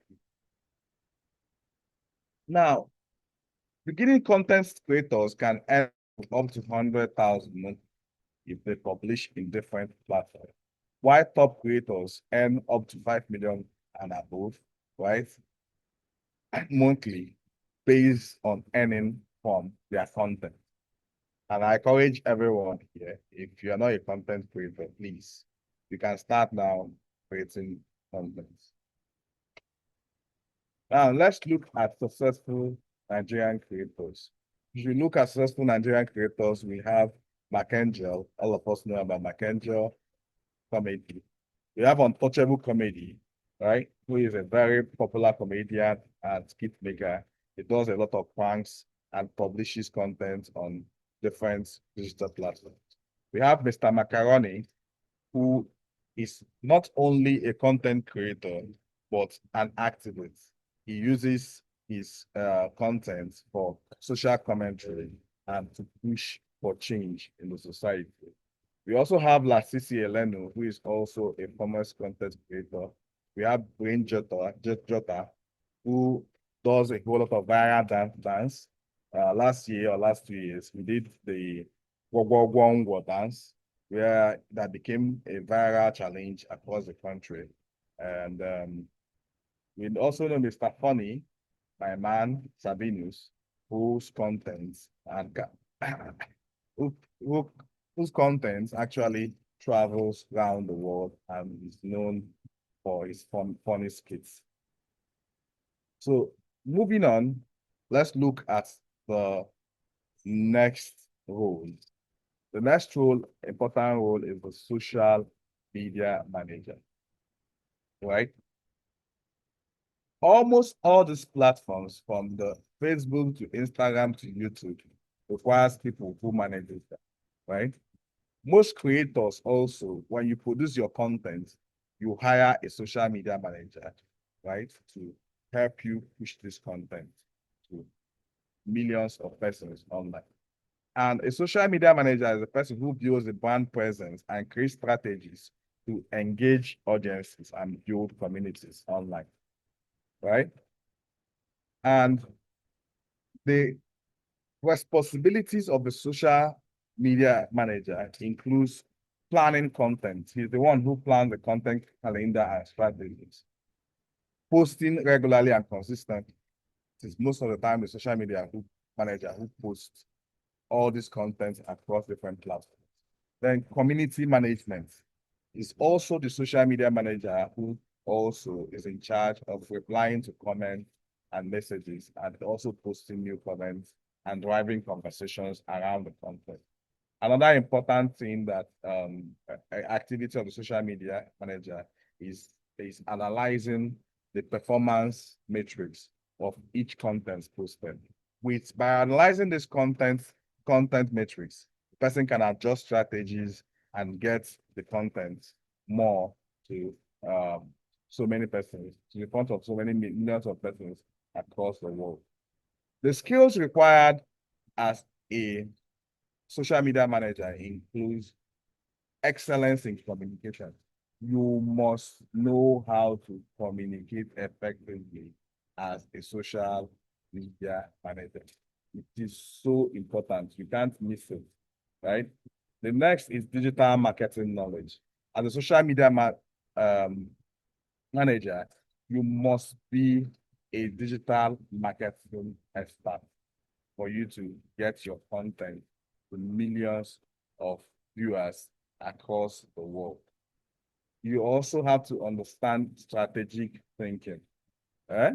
Now, beginning content creators can earn up to 100,000 if they publish in different platforms, while top creators earn up to 5 million and above, right? Monthly, based on earning from their content. And I encourage everyone here, if you are not a content creator, please, you can start now creating content. Now, let's look at successful Nigerian creators. If you look at successful Nigerian creators, we have Macangel. All of us know about Macangel comedy. We have Untouchable Comedy, right? Who is a very popular comedian and skit maker. He does a lot of pranks and publishes content on different digital platforms. We have Mr. Macaroni, who is not only a content creator, but an activist. He uses his content for social commentary and to push for change in the society. We also have Lasisi Elenu, who is also a famous content creator. We have Brain Jota, who does a whole lot of viral dance. Last year or last 2 years, we did the Wogwogwongwo dance, where that became a viral challenge across the country. And we also know Mr. Funny, my man Sabinus, whose content and who, who, whose content actually travels around the world and is known for his funny skits. So moving on, let's look at the next role. The next role, important role, is the social media manager, right? almost all these platforms, from the Facebook to Instagram to YouTube, requires people who manage it, right? Most creators also, when you produce your content, you hire a social media manager, right, to help you push this content to millions of persons online. And a social media manager is a person who builds a brand presence and creates strategies to engage audiences and build communities online, right? And the responsibilities of the social media manager includes planning content. He's the one who plans the content calendar and strategies. Posting regularly and consistently. It's most of the time the social media manager who posts all this content across different platforms. Then community management is also the social media manager who also is in charge of replying to comments and messages and also posting new comments and driving conversations around the content. Another important thing that activity of the social media manager is analyzing the performance matrix of each content posted. By analyzing this content matrix, the person can adjust strategies and get the content more to so many persons, to the front of so many millions of persons across the world. The skills required as a social media manager includes excellence in communication. You must know how to communicate effectively as a social media manager. It is so important. You can't miss it, right? The next is digital marketing knowledge. As a social media manager, you must be a digital marketing expert for you to get your content to millions of viewers across the world. You also have to understand strategic thinking, eh?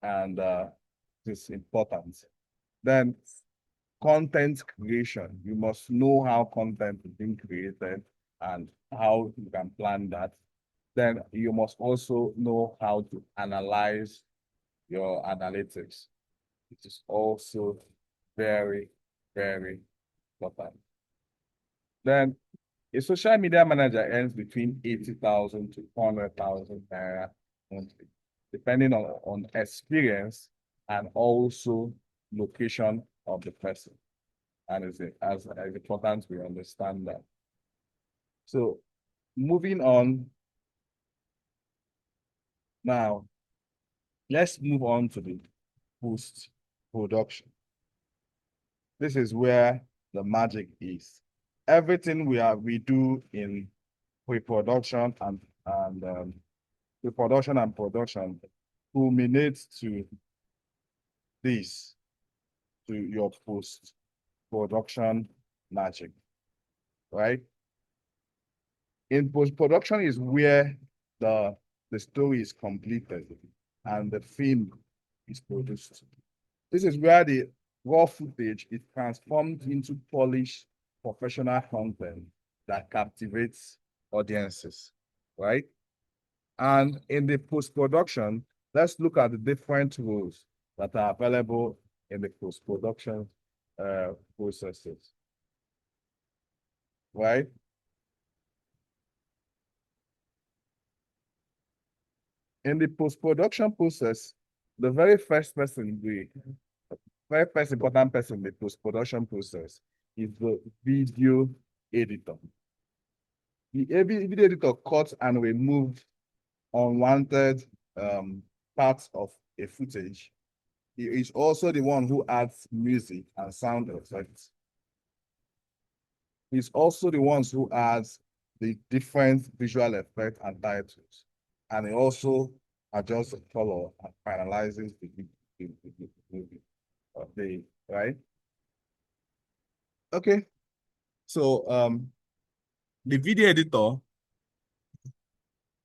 And it's important. Then content creation. You must know how content is being created and how you can plan that. Then you must also know how to analyze your analytics. It is also very, very important. Then a social media manager earns between 80,000 to 400,000 naira monthly, depending on experience and also location of the person. And it's as important we understand that. So moving on now, let's move on to the post-production. This is where the magic is. Everything we do in pre-production and pre-production and production culminates to this, to your post-production magic, right? In post-production is where the story is completed and the film is produced. This is where the raw footage is transformed into polished professional content that captivates audiences, right? And in the post-production, let's look at the different roles that are available in the post-production processes, right? In the post-production process, the very first important person in the post-production process is the video editor. The video editor cuts and removes unwanted parts of a footage. He is also the one who adds music and sound effects. He's also the ones who adds the different visual effects and titles. And he also adjusts the color and finalizes the movie. Okay, right? Okay. So the video editor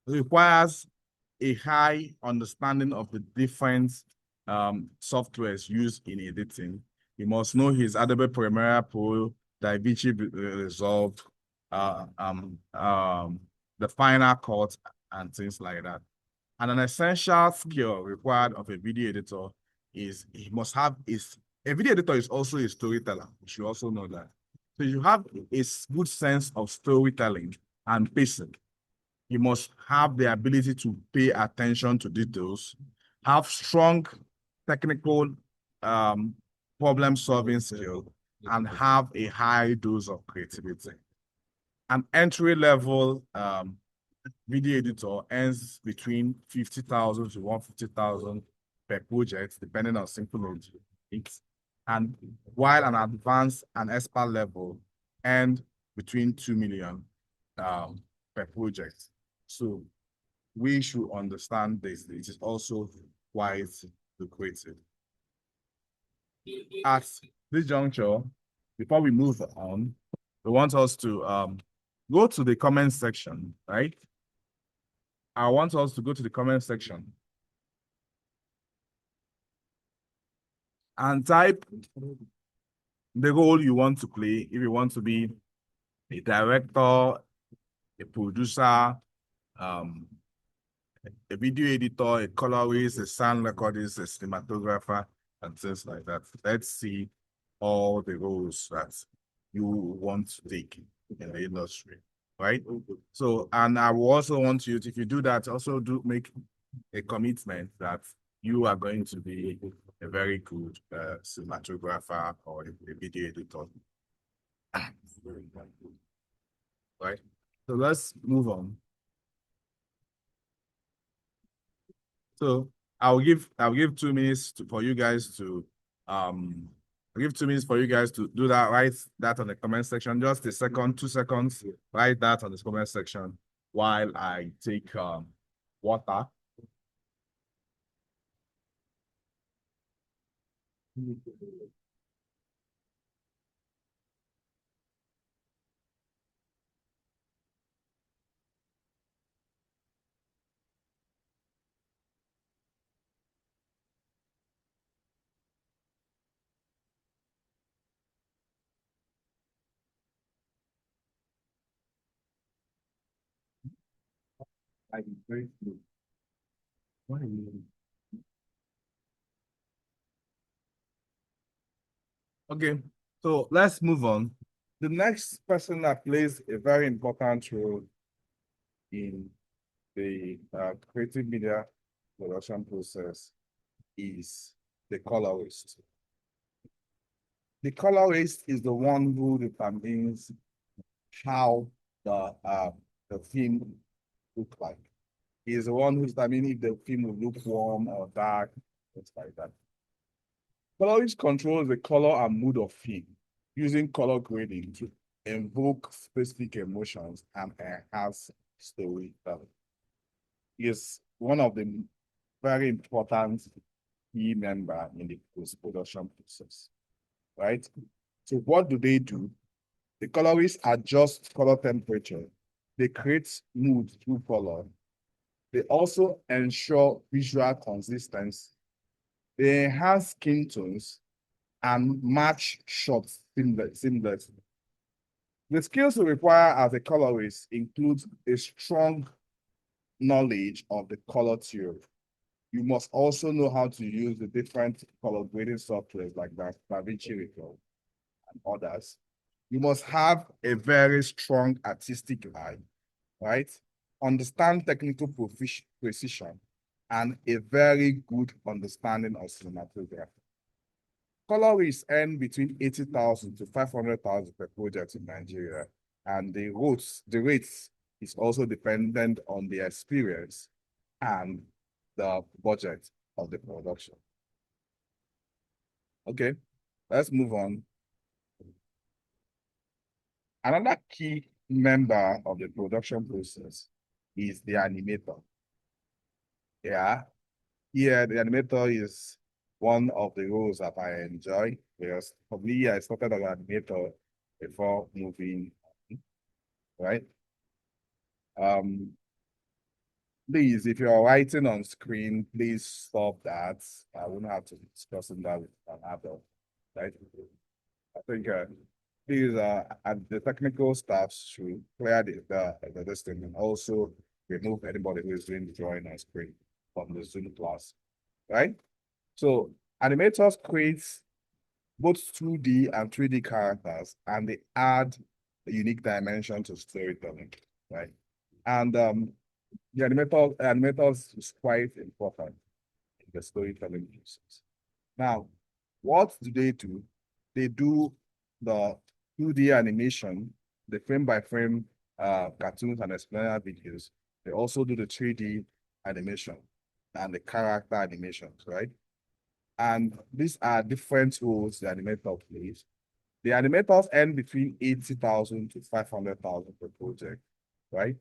requires a high understanding of the different softwares used in editing. He must know his Adobe Premiere Pro, DaVinci Resolve, the Final Cut, and things like that. And an essential skill required of a video editor is he must have a video editor is also a storyteller. You should also know that. So you have a good sense of storytelling and pacing. You must have the ability to pay attention to details, have strong technical problem-solving skill, and have a high dose of creativity. An entry-level video editor earns between 50,000 to 150,000 per project, depending on simplicity. And while an advanced and expert level earned between 2 million per project. So we should understand this. It is also quite lucrative. At this juncture, before we move on, we want us to go to the comment section, right? I want us to go to the comment section and type the role you want to play. If you want to be a director, a producer, a video editor, a colorist, a sound recordist, a cinematographer, and things like that. Let's see all the roles that you want to take in the industry, right? So, and I will also want you to, if you do that, also do make a commitment that you are going to be a very good cinematographer or a video editor. Right? So let's move on. So I'll give 2 minutes for you guys to I'll give 2 minutes for you guys to do that. Write that on the comment section. Just a second, 2 seconds. Write that on the comment section while I take water. I very slow. Why are you? Okay, so let's move on. The next person that plays a very important role in the creative media production process is the colorist. The colorist is the one who determines how the film look like. He is the one who's determining if the film will look warm or dark, things like that. Colorist controls the color and mood of film using color grading to invoke specific emotions and enhance storytelling. He is one of the very important key member in the post-production process, right? So what do? The colorists adjust color temperature. They create mood through color. They also ensure visual consistency. They enhance skin tones and match shots seamlessly. The skills you require as a colorist include a strong knowledge of the color theory. You must also know how to use the different color grading softwares like that, DaVinci Resolve and others. You must have a very strong artistic eye, right? Understand technical precision and a very good understanding of cinematography. Colorists earn between 80,000 to 500,000 per project in Nigeria, and the rates is also dependent on the experience and the budget of the production. Okay, let's move on. Another key member of the production process is the animator. Yeah, here the animator is one of the roles that I enjoy because for me, I started as an animator before moving, right? Please, if you're writing on screen, please stop that. I wouldn't have to be discussing that with an adult, right? I think these and the technical staff should clear the this thing and also remove anybody who is doing the drawing on screen. from the Zoom class, right? So animators create both 2D and 3D characters, and they add a unique dimension to storytelling, right? And the animators is quite important in the storytelling process. Now, what do? They do the 2D animation, the frame by frame cartoons and explainer videos. They also do the 3D animation and the character animations, right? And these are different roles the animator plays. The animators earn between 80,000 to 500,000 per project, right?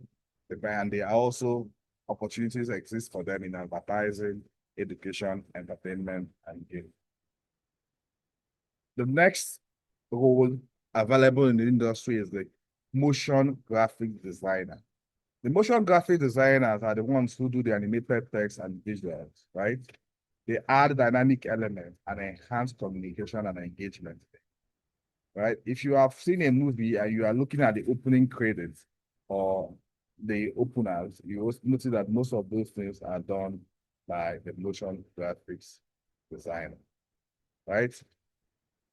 And there are also opportunities exist for them in advertising, education, entertainment, and gaming. The next role available in the industry is the motion graphic designer. The motion graphic designers are the ones who do the animated text and visuals, right? They add dynamic elements and enhance communication and engagement, right? If you have seen a movie and you are looking at the opening credits or the openers, you will notice that most of those things are done by the motion graphics designer, right?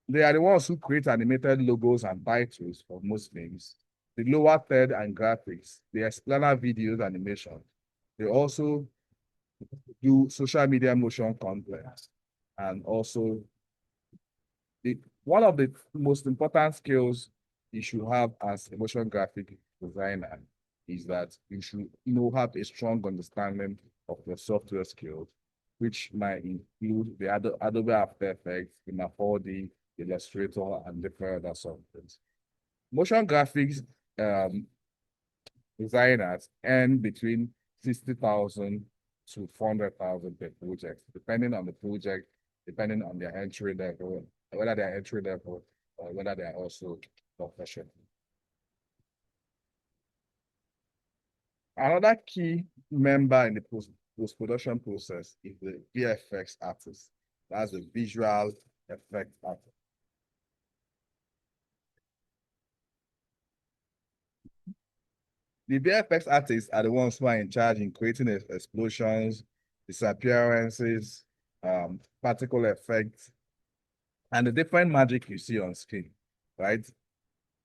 They are the ones who create animated logos and titles for most things. The lower third and graphics, the explainer videos animation. They also do social media motion content. And also, one of the most important skills you should have as a motion graphic designer is that you should have a strong understanding of your software skills, which might include the Adobe After Effects, in 4D, Illustrator, and different other softwares. Motion graphics designers earn between 60,000 to 400,000 per project, depending on the project, depending on their entry level, whether they're entry level or whether they are also professional. Another key member in the post-production process is the VFX artist. That's the visual effect artist. The VFX artists are the ones who are in charge in creating explosions, disappearances, particle effects, and the different magic you see on screen, right?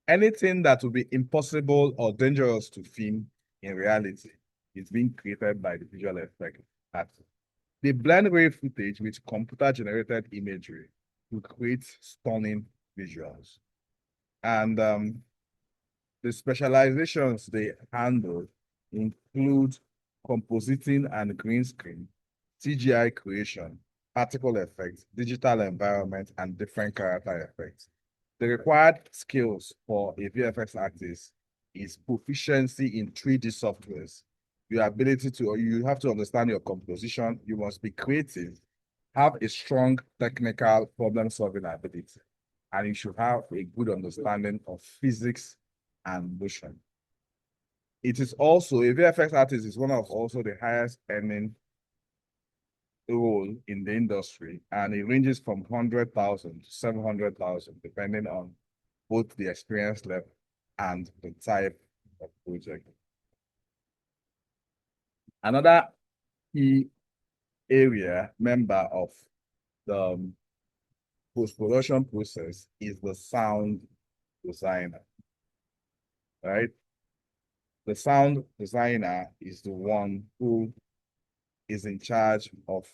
Anything that will be impossible or dangerous to film in reality is being created by the visual effect artist. They blend real footage with computer-generated imagery to create stunning visuals. And the specializations they handle include compositing and green screen, CGI creation, particle effects, digital environment, and different character effects. The required skills for a VFX artist is proficiency in 3D softwares. Your ability to, or you have to understand your composition. You must be creative, have a strong technical problem-solving ability, and you should have a good understanding of physics and motion. It is also, a VFX artist is one of also the highest earning role in the industry, and it ranges from 100,000 to 700,000, depending on both the experience level and the type of project. Another key area member of the post-production process is the sound designer, right? The sound designer is the one who is in charge of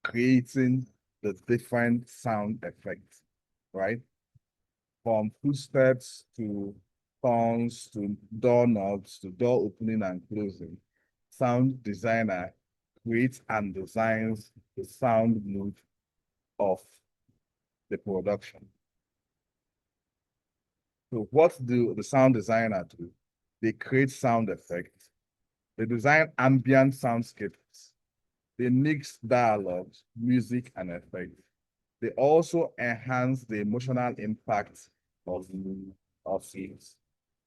creating the different sound effects, right? From footsteps to tones to doorknobs to door opening and closing. Sound designer creates and designs the sound mood of the production. So what do the sound designer do? They create sound effects. They design ambient soundscapes. They mix dialogues, music, and effects. They also enhance the emotional impact of scenes.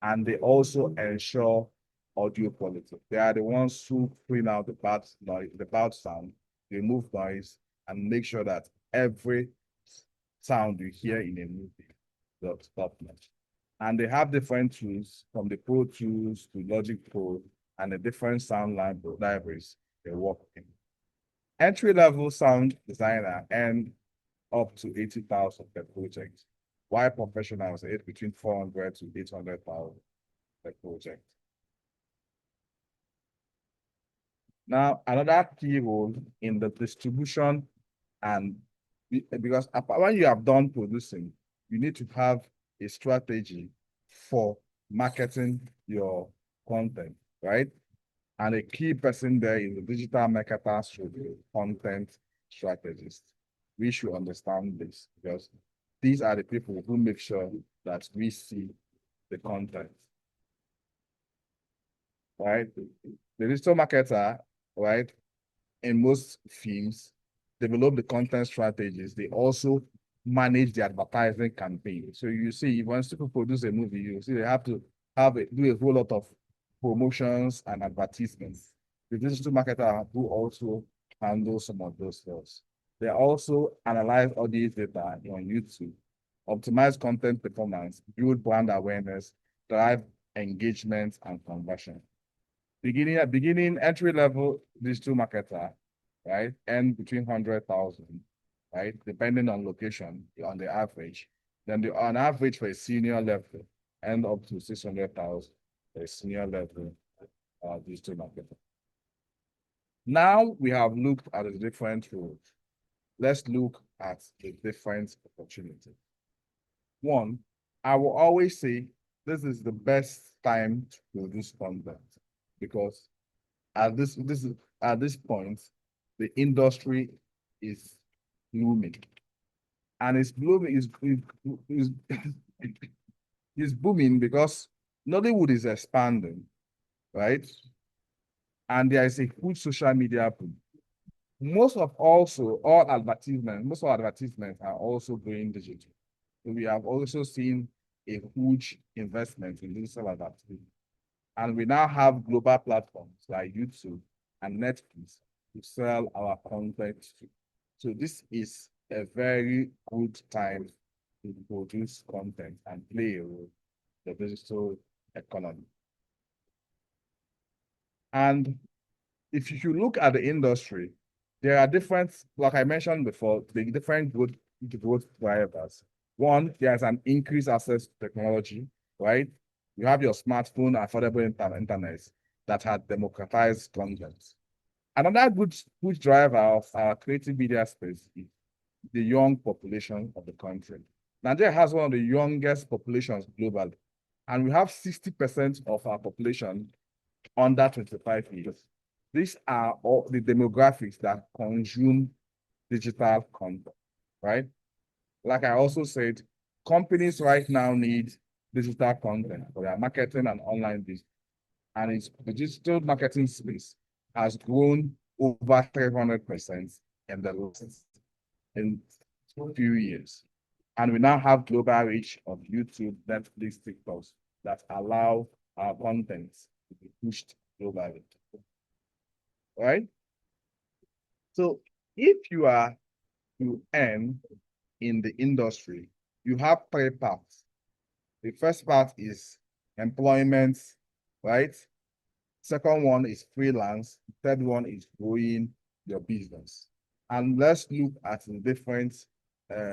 And they also ensure audio quality. They are the ones who clean out the bad noise, the bad sound, remove noise, and make sure that every sound you hear in a movie is top notch. And they have different tools from the Pro Tools to Logic Pro and the different sound libraries they work in. Entry-level sound designer earn up to 80,000 per project, while professionals earn between 400 to 800,000 per project. Now, another key role in the distribution, and because when you have done producing, you need to have a strategy for marketing your content, right? And a key person there is a digital marketer, content strategist. We should understand this because these are the people who make sure that we see the content, right? The digital marketer, right, in most films, develop the content strategies. They also manage the advertising campaign. So you see, when people produce a movie, you see they have to do a whole lot of promotions and advertisements. The digital marketer who also handle some of those things. They also analyze audience data on YouTube, optimize content performance, build brand awareness, drive engagement and conversion. Beginning entry-level digital marketer, right, and between 100,000, right, depending on location, on the average. Then on average for a senior level, and up to 600,000 for a senior level digital marketer. Now we have looked at the different roles. Let's look at the different opportunities. One, I will always say this is the best time to produce content because at this point, the industry is blooming, and it's blooming is booming because Nollywood is expanding, right? And there is a huge social media boom. Most of all advertisements are also going digital. We have also seen a huge investment in digital advertising. And we now have global platforms like YouTube and Netflix to sell our content to. So this is a very good time to produce content and play a role in the digital economy. And if you look at the industry, there are different, like I mentioned before, the different growth drivers. One, there's an increased access to technology, right? You have your smartphone, affordable internet that had democratized content. Another good driver of our creative media space is the young population of the country. Nigeria has one of the youngest populations globally, and we have 60% of our population under 25 years. These are all the demographics that consume digital content, right? Like I also said, companies right now need digital content for their marketing and online business. And the digital marketing space has grown over 300% in the last few years. And we now have global reach of YouTube, Netflix, TikToks that allow our content to be pushed globally. Right? So if you are to earn in the industry, you have three parts. The first part is employment, right? Second one is freelance. Third one is growing your business. And let's look at the different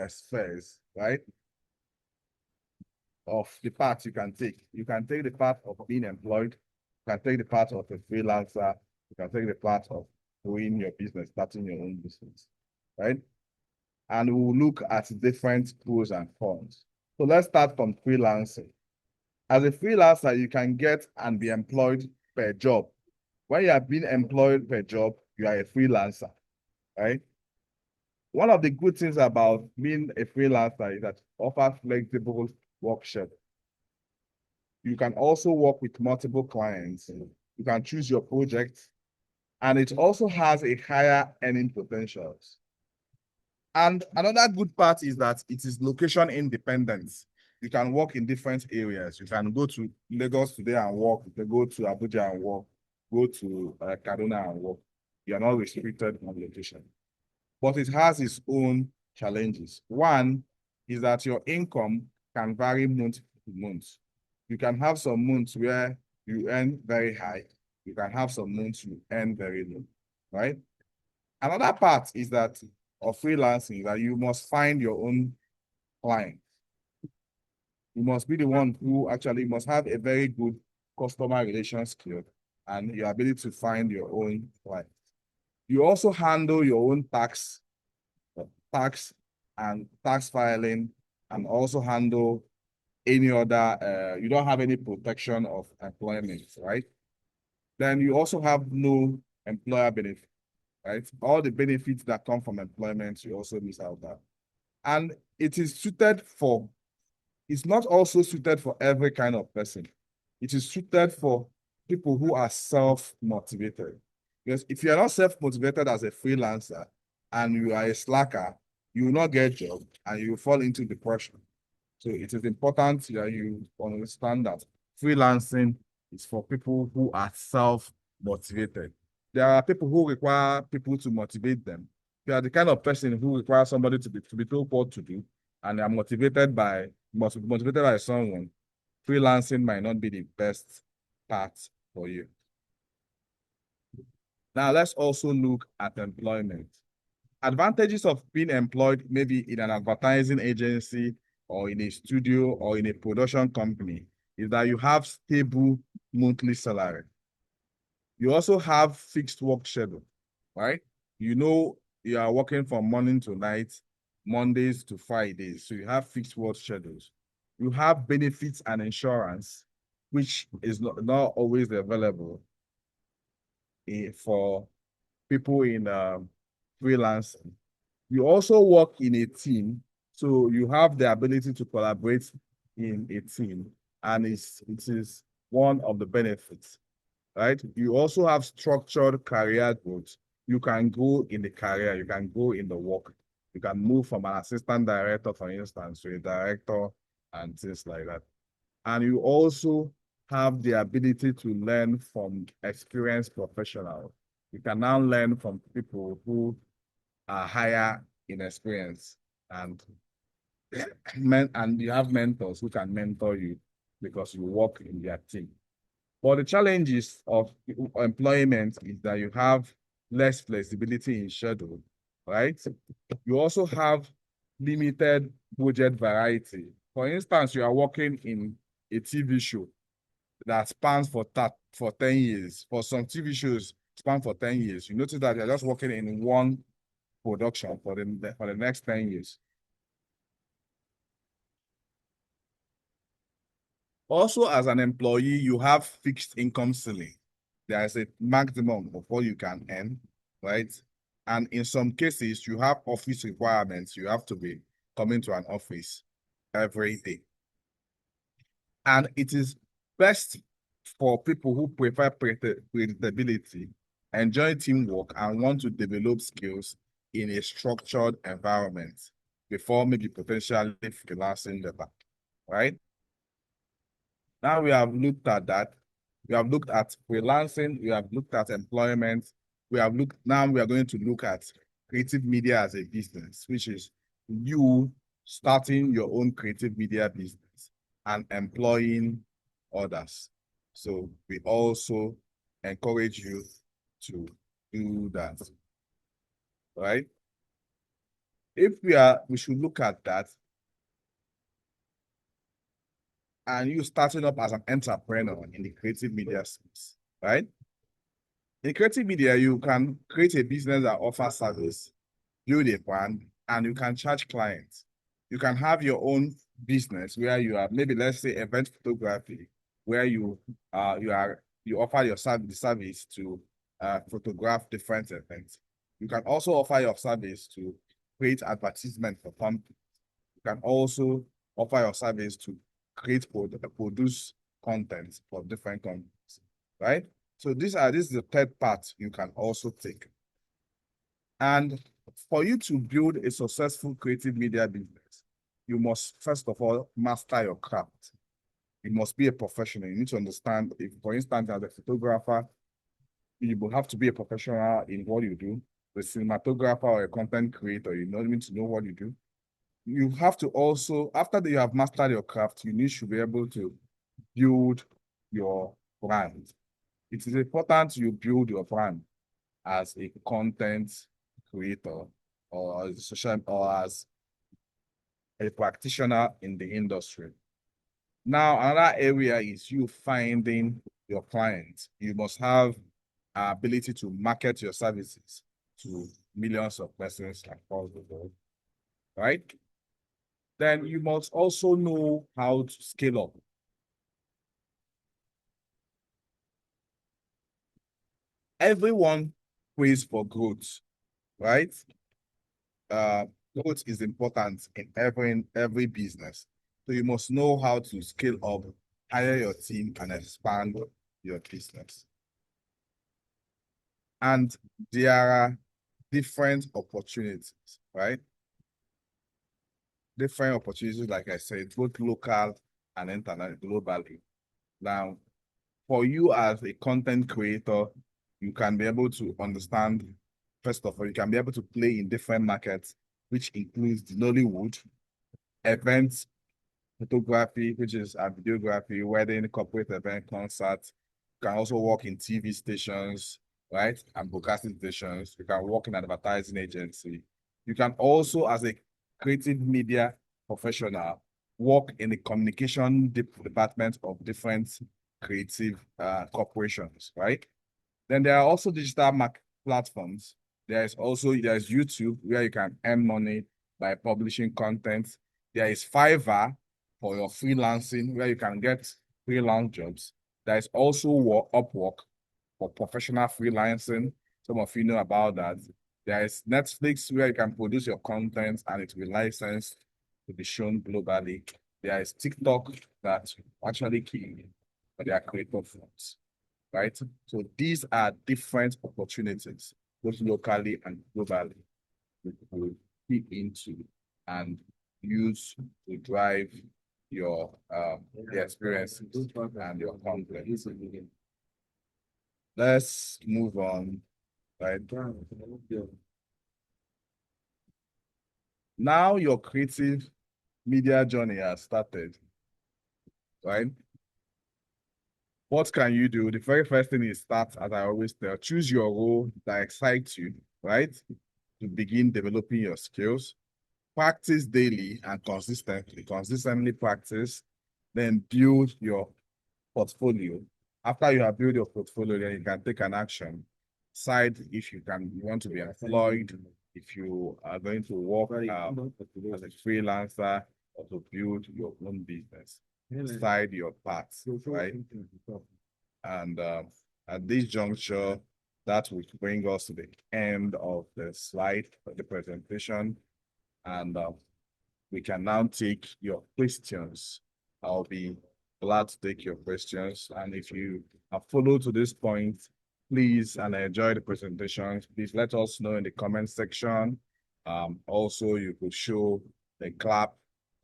spheres, right? Of the path you can take. You can take the path of being employed. You can take the path of a freelancer. You can take the path of growing your business, starting your own business, right? And we'll look at different pros and cons. So let's start from freelancing. As a freelancer, you can get and be employed per job. When you are being employed per job, you are a freelancer, right? One of the good things about being a freelancer is that it offers flexible work schedule. You can also work with multiple clients. You can choose your project, and it also has a higher earning potentials. And another good part is that it is location independent. You can work in different areas. You can go to Lagos today and work. You can go to Abuja and work. Go to Kaduna and work. You are not restricted on location. But it has its own challenges. One is that your income can vary month to month. You can have some months where you earn very high. You can have some months you earn very low, right? Another part is that of freelancing that you must find your own client. You must be the one who actually must have a very good customer relation skill and your ability to find your own client. You also handle your own tax and tax filing, and also handle any other, you don't have any protection of employment, right? Then you also have no employer benefit, right? All the benefits that come from employment, you also miss out that. And it is suited for, it's not also suited for every kind of person. It is suited for people who are self-motivated. Because if you are not self-motivated as a freelancer and you are a slacker, you will not get a job and you will fall into depression. So it is important that you understand that freelancing is for people who are self-motivated. There are people who require people to motivate them. If you are the kind of person who requires somebody to be told what to do, and are motivated by someone, freelancing might not be the best path for you. Now let's also look at employment. Advantages of being employed maybe in an advertising agency or in a studio or in a production company is that you have stable monthly salary. You also have fixed work schedule, right? You know you are working from morning to night, Mondays to Fridays. So you have fixed work schedules. You have benefits and insurance, which is not always available for people in freelancing. You also work in a team, so you have the ability to collaborate in a team, and it is one of the benefits, right? You also have structured career growth. You can go in the career, you can go in the work. You can move from an assistant director, for instance, to a director and things like that. And you also have the ability to learn from experienced professionals. You can now learn from people who are higher in experience, and you have mentors who can mentor you because you work in their team. But the challenges of employment is that you have less flexibility in schedule, right? You also have limited budget variety. For instance, you are working in a TV show that spans for 10 years. For some TV shows span for 10 years. You notice that you're just working in one production for the next 10 years. Also, as an employee, you have fixed income ceiling. There is a maximum of what you can earn, right? And in some cases, you have office requirements. You have to be coming to an office every day. And it is best for people who prefer predictability, enjoy teamwork, and want to develop skills in a structured environment before maybe potentially freelancing the back, right? Now we have looked at that. We have looked at freelancing. We have looked at employment. Now we are going to look at creative media as a business, which is you starting your own creative media business and employing others. So we also encourage you to do that, right? We should look at that, and you starting up as an entrepreneur in the creative media space, right? In creative media, you can create a business that offers service, build a brand, and you can charge clients. You can have your own business where you are, maybe let's say event photography, where you offer your service to photograph different events. You can also offer your service to create advertisement for companies. You can also offer your service to produce content for different companies, right? So this is the third part you can also take. And for you to build a successful creative media business, you must first of all master your craft. You must be a professional. You need to understand, if, for instance, as a photographer, you will have to be a professional in what you do. The cinematographer or a content creator, you need to know what you do. You have to also, after you have mastered your craft, you need to be able to build your brand. It is important you build your brand as a content creator or as a social or as a practitioner in the industry. Now, another area is you finding your clients. You must have ability to market your services to millions of persons across the world, right? Then you must also know how to scale up. Everyone prays for growth, right? Growth is important in every business. So you must know how to scale up, hire your team, and expand your business. And there are different opportunities, right? Different opportunities, like I said, both local and international, globally. Now, for you as a content creator, you can be able to understand, first of all, you can be able to play in different markets, which includes the Nollywood, events, photography, which is videography, wedding, corporate event, concerts. You can also work in TV stations, right? And broadcasting stations. You can work in an advertising agency. You can also, as a creative media professional, work in the communication department of different creative corporations, right? Then there are also digital platforms. There's YouTube where you can earn money by publishing content. There is Fiverr for your freelancing where you can get freelance jobs. There is also Upwork for professional freelancing. Some of you know about that. There is Netflix where you can produce your content and it will be licensed to be shown globally. There is TikTok that actually key for their creator funds, right? So these are different opportunities, both locally and globally, that you will key into and use to drive your the experiences and your content. Let's move on, right? Now your creative media journey has started, right? What can you do? The very first thing is start, as I always tell, choose your role that excites you, right? To begin developing your skills. Practice daily and consistently practice, then build your portfolio. After you have built your portfolio, then you can take an action. Decide if you want to be employed, if you are going to work as a freelancer or to build your own business. Decide your path, right? And at this juncture, that will bring us to the end of the slide, the presentation. And we can now take your questions. I'll be glad to take your questions. And if you have followed to this point, please, and enjoy the presentation, please let us know in the comment section. Also, you could show the clap.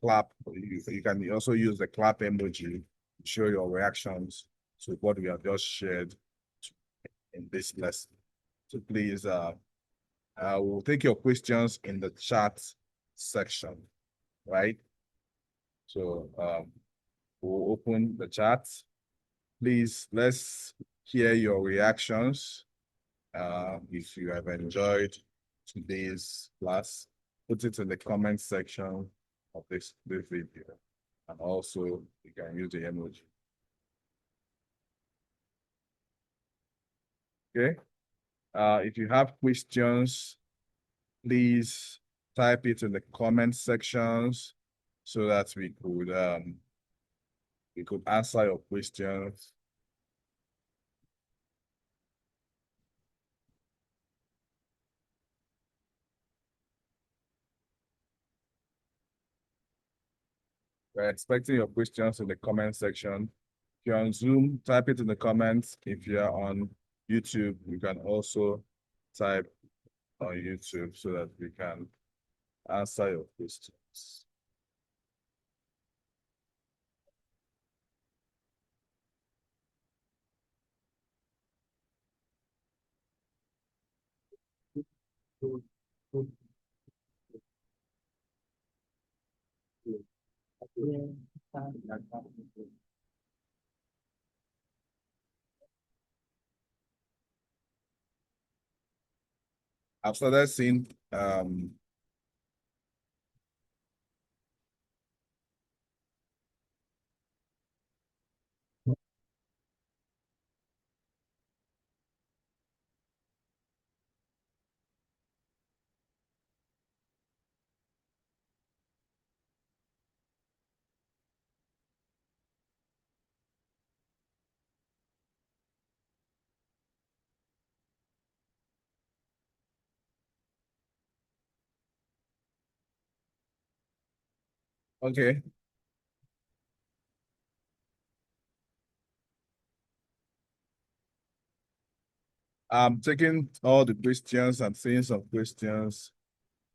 You can also use the clap emoji to show your reactions to what we have just shared in this lesson. So please, I will take your questions in the chat section, right? So we'll open the chat. Please, let's hear your reactions. If you have enjoyed today's class, put it in the comment section of this video. And also, you can use the emoji. Okay. If you have questions, please type it in the comment sections so that we could answer your questions. We're expecting your questions in the comment section. If you're on Zoom, type it in the comments. If you're on YouTube, you can also type on YouTube so that we can answer your questions. I've started seeing okay. I'm taking all the questions. I'm seeing some questions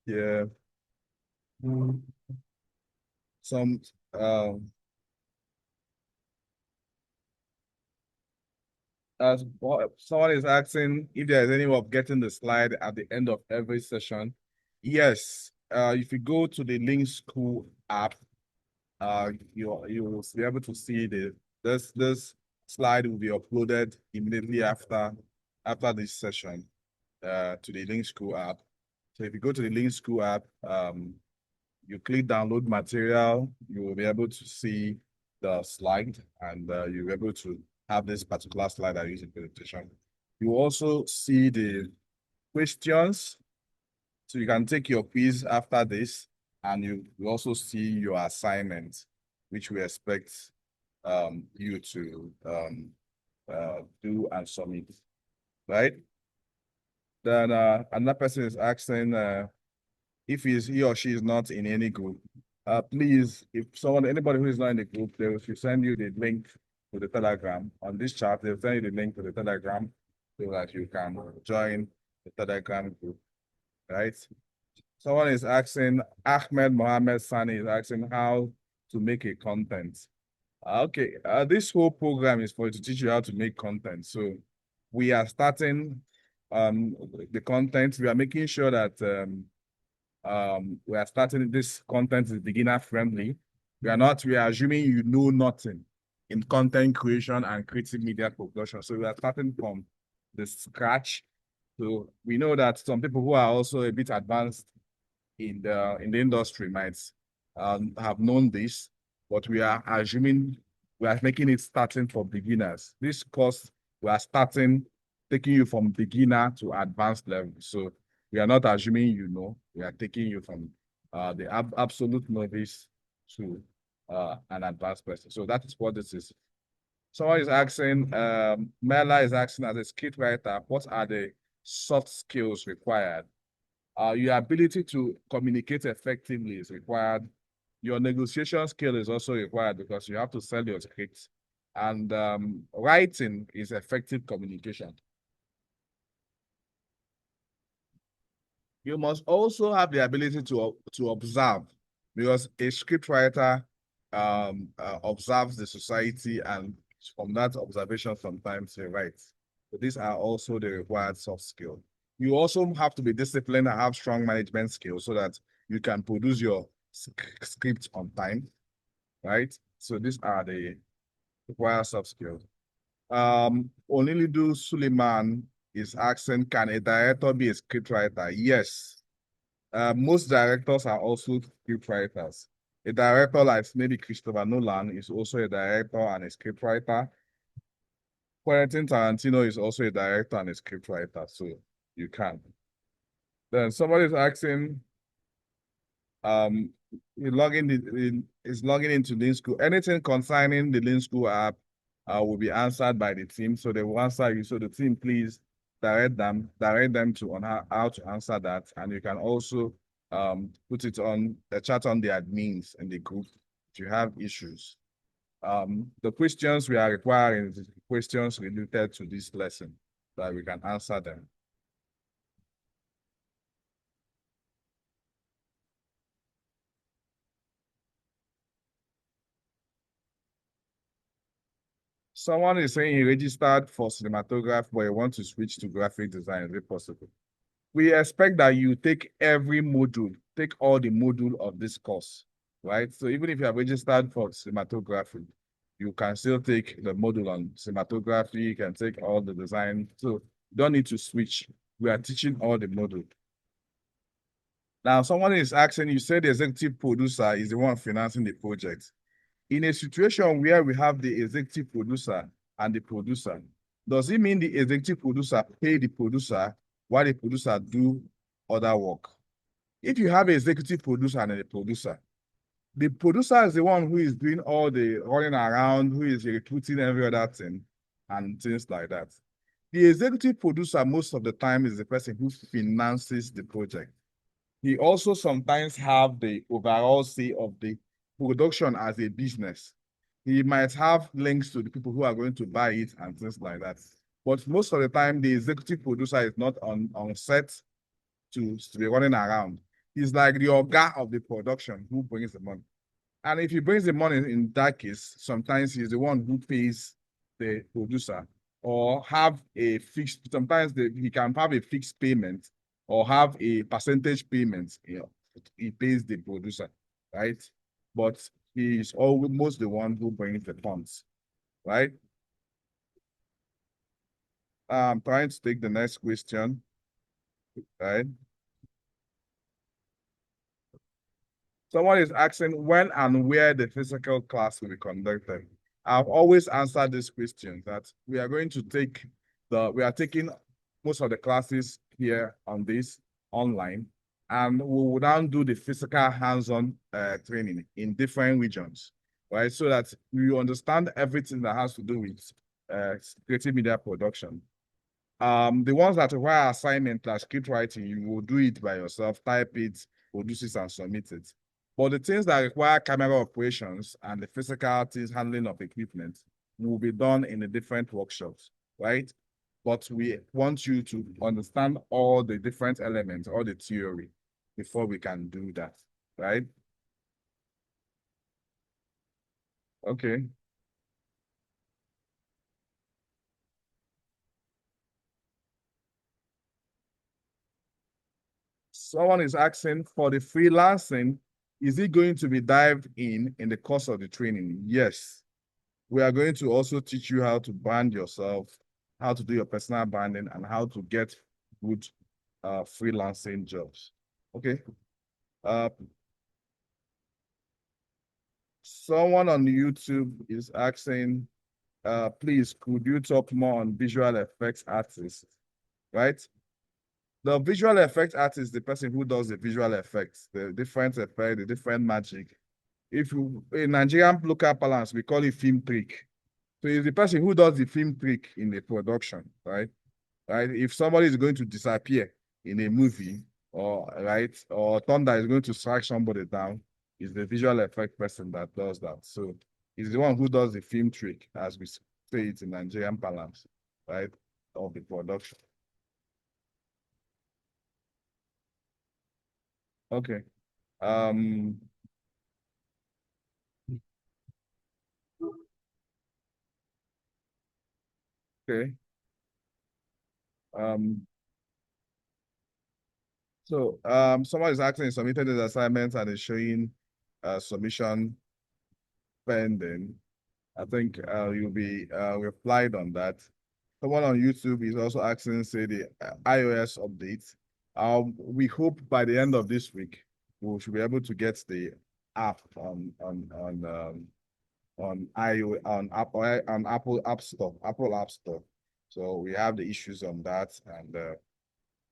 here. Some as someone is asking if there is any way of getting the slide at the end of every session. Yes. If you go to the Link School app, you will be able to see this slide will be uploaded immediately after this session to the Link School app. So if you go to the Link School app, you click download material, you will be able to see the slide, and you'll be able to have this particular slide I use in presentation. You also see the questions, so you can take your quiz after this, and you also see your assignment, which we expect you to do and submit, right? Then another person is asking if he or she is not in any group, please, if anybody who is not in the group, they will send you the link to the Telegram. On this chat, they'll send you the link to the Telegram so that you can join the Telegram group, right? Someone is asking, Ahmed Mohammed Sani is asking how to make a content. Okay, this whole program is for you to teach you how to make content. So we are starting the content. We are making sure that we are starting this content is beginner friendly. We are assuming you know nothing in content creation and creative media production. So we are starting from the scratch. So we know that some people who are also a bit advanced in the industry might have known this, but we are assuming we are making it starting for beginners. This course we are starting taking you from beginner to advanced level. So we are not assuming you know. We are taking you from the absolute novice to an advanced person. So that is what this is. Someone is asking, Mela is asking, as a script writer, what are the soft skills required? Your ability to communicate effectively is required. Your negotiation skill is also required because you have to sell your scripts. And writing is effective communication. You must also have the ability to observe, because a scriptwriter observes the society, and from that observation sometimes he writes. So these are also the required soft skills. You also have to be disciplined and have strong management skills so that you can produce your script on time, right? So these are the required soft skills. Onilidu Suleiman is asking, can a director be a scriptwriter? Yes. Most directors are also scriptwriters. A director like maybe Christopher Nolan is also a director and a scriptwriter. Quentin Tarantino is also a director and a scriptwriter, so you can. Then somebody is asking, is logging into Lean School. Anything concerning the Lean School app will be answered by the team. So they will answer you. So the team, please direct them to on how to answer that. And you can also put it on the chat on the admins in the group if you have issues. The questions we are requiring is questions related to this lesson that we can answer them. Someone is saying he registered for cinematography, but he wants to switch to graphic design. Is it possible? We expect that you take every module, take all the module of this course, right? So even if you have registered for cinematography, you can still take the module on cinematography, you can take all the design. So you don't need to switch. We are teaching all the module. Now, someone is asking, you said the executive producer is the one financing the project. In a situation where we have the executive producer and the producer, does it mean the executive producer pay the producer while the producer do other work? If you have an executive producer and a producer, the producer is the one who is doing all the running around, who is recruiting every other thing and things like that. The executive producer most of the time is the person who finances the project. He also sometimes have the overall say of the production as a business. He might have links to the people who are going to buy it and things like that. But most of the time, the executive producer is not on set to be running around. He's like the organ of the production who brings the money. And if he brings the money in that case, sometimes he's the one who pays the producer or have a fixed, sometimes he can have a fixed payment or have a percentage payment. He pays the producer, right? But he is almost the one who brings the funds, right? I'm trying to take the next question, right? Someone is asking when and where the physical class will be conducted. I've always answered this question that we are going to take we are taking most of the classes here on this online, and we will now do the physical hands-on training in different regions, right? So that you understand everything that has to do with creative media production. The ones that require assignment like script writing, you will do it by yourself, type it, produce it, and submit it. But the things that require camera operations and the physical things, handling of equipment, will be done in the different workshops, right? But we want you to understand all the different elements, all the theory, before we can do that, right? Okay. Someone is asking for the freelancing, is it going to be dived in the course of the training? Yes. We are going to also teach you how to brand yourself, how to do your personal branding, and how to get good freelancing jobs. Okay. Someone on YouTube is asking, please, could you talk more on visual effects artists, right? The visual effects artist is the person who does the visual effects, the different effect, the different magic. If you, in Nigerian local parlance, we call it film trick. So it's the person who does the film trick in the production, right? Right? If somebody is going to disappear in a movie, or right, or thunder is going to strike somebody down, is the visual effect person that does that. So he's the one who does the film trick, as we say it in Nigerian parlance, right? Of the production. Okay. Okay. Someone is asking, submitted his assignment and is showing submission pending. I think you'll be replied on that. Someone on YouTube is also asking, say, the iOS update. We hope by the end of this week we should be able to get the app on Apple App Store. So we have the issues on that, and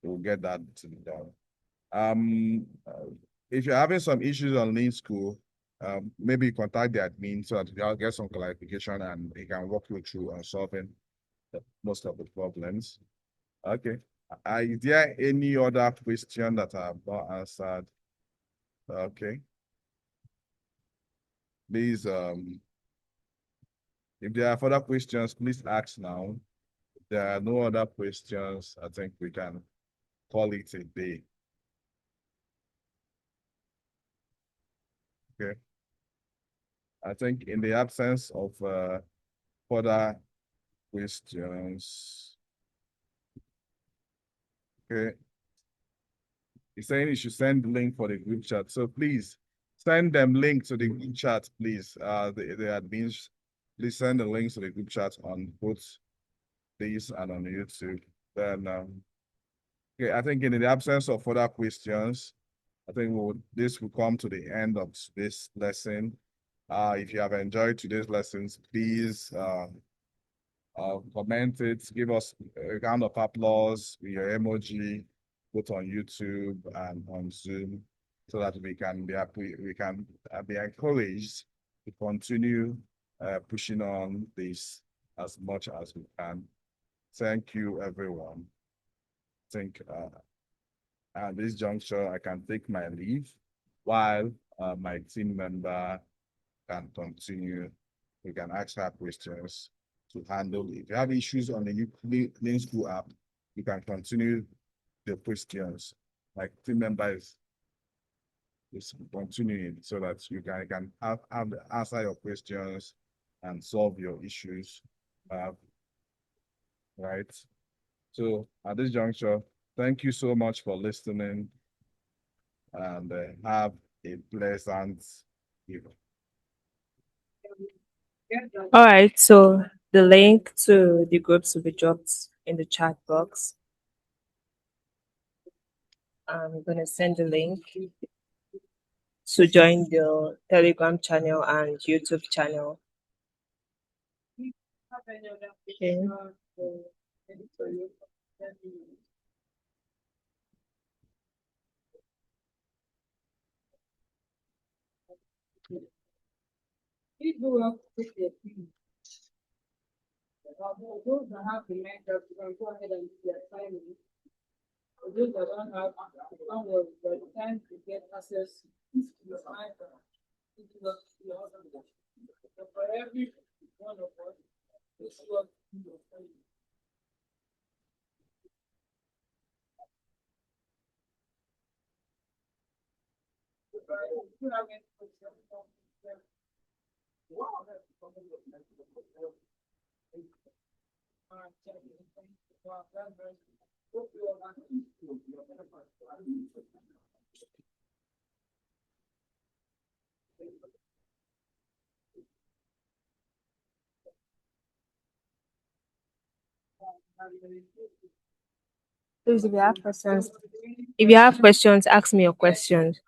we'll get that done. If you're having some issues on Lean School, maybe contact the admin so that you'll get some clarification and they can walk you through on solving most of the problems. Okay. Is there any other question that I have not answered? Okay. Please, if there are further questions, please ask now. If there are no other questions, I think we can call it a day. Okay. I think in the absence of further questions, okay. He's saying you should send the link for the group chat. So please send them link to the group chat, please. The admins, please send the links to the group chat on both this and on YouTube. Then okay, I think in the absence of further questions, I think this will come to the end of this lesson. If you have enjoyed today's lessons, please comment it, give us a round of applause with your emoji, both on YouTube and on Zoom, so that we can be encouraged to continue pushing on this as much as we can. Thank you, everyone. I think at this juncture, I can take my leave while my team member can continue. We can ask her questions to handle it. If you have issues on the Link School app, you can continue the questions. Like team members is continuing so that you can answer your questions and solve your issues. Right. So at this juncture, thank you so much for listening and have a pleasant evening. All right, so the link to the groups will be dropped in the chat box. I'm going to send the link to join the Telegram channel and YouTube channel. Okay. Those that have the mentor, you can go ahead and do the assignment. For those that don't have, don't worry, by the time you get access to the mentor, it will be awesome. So for every one of us, this work is your friend. If you have any questions, Please, if you have questions, ask me your questions.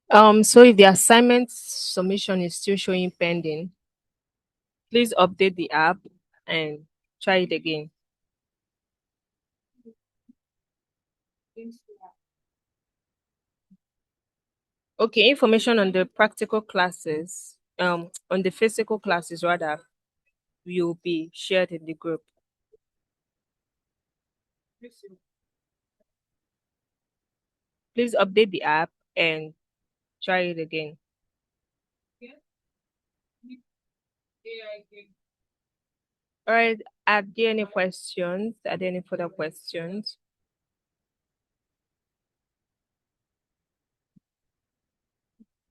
So if the assignment submission is still showing pending, please update the app and try it again. Okay, information on the practical classes, on the physical classes rather, will be shared in the group. Please update the app and try it again. All right. Are there any questions? Are there any further questions?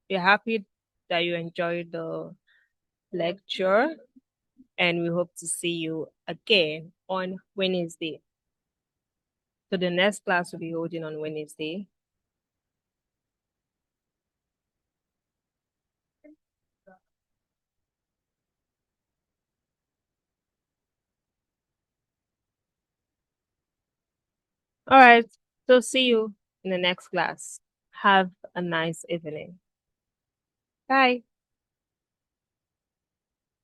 We're happy that you enjoyed the lecture, and we hope to see you again on Wednesday. So the next class will be holding on Wednesday. All right. So see you in the next class. Have a nice evening. Bye.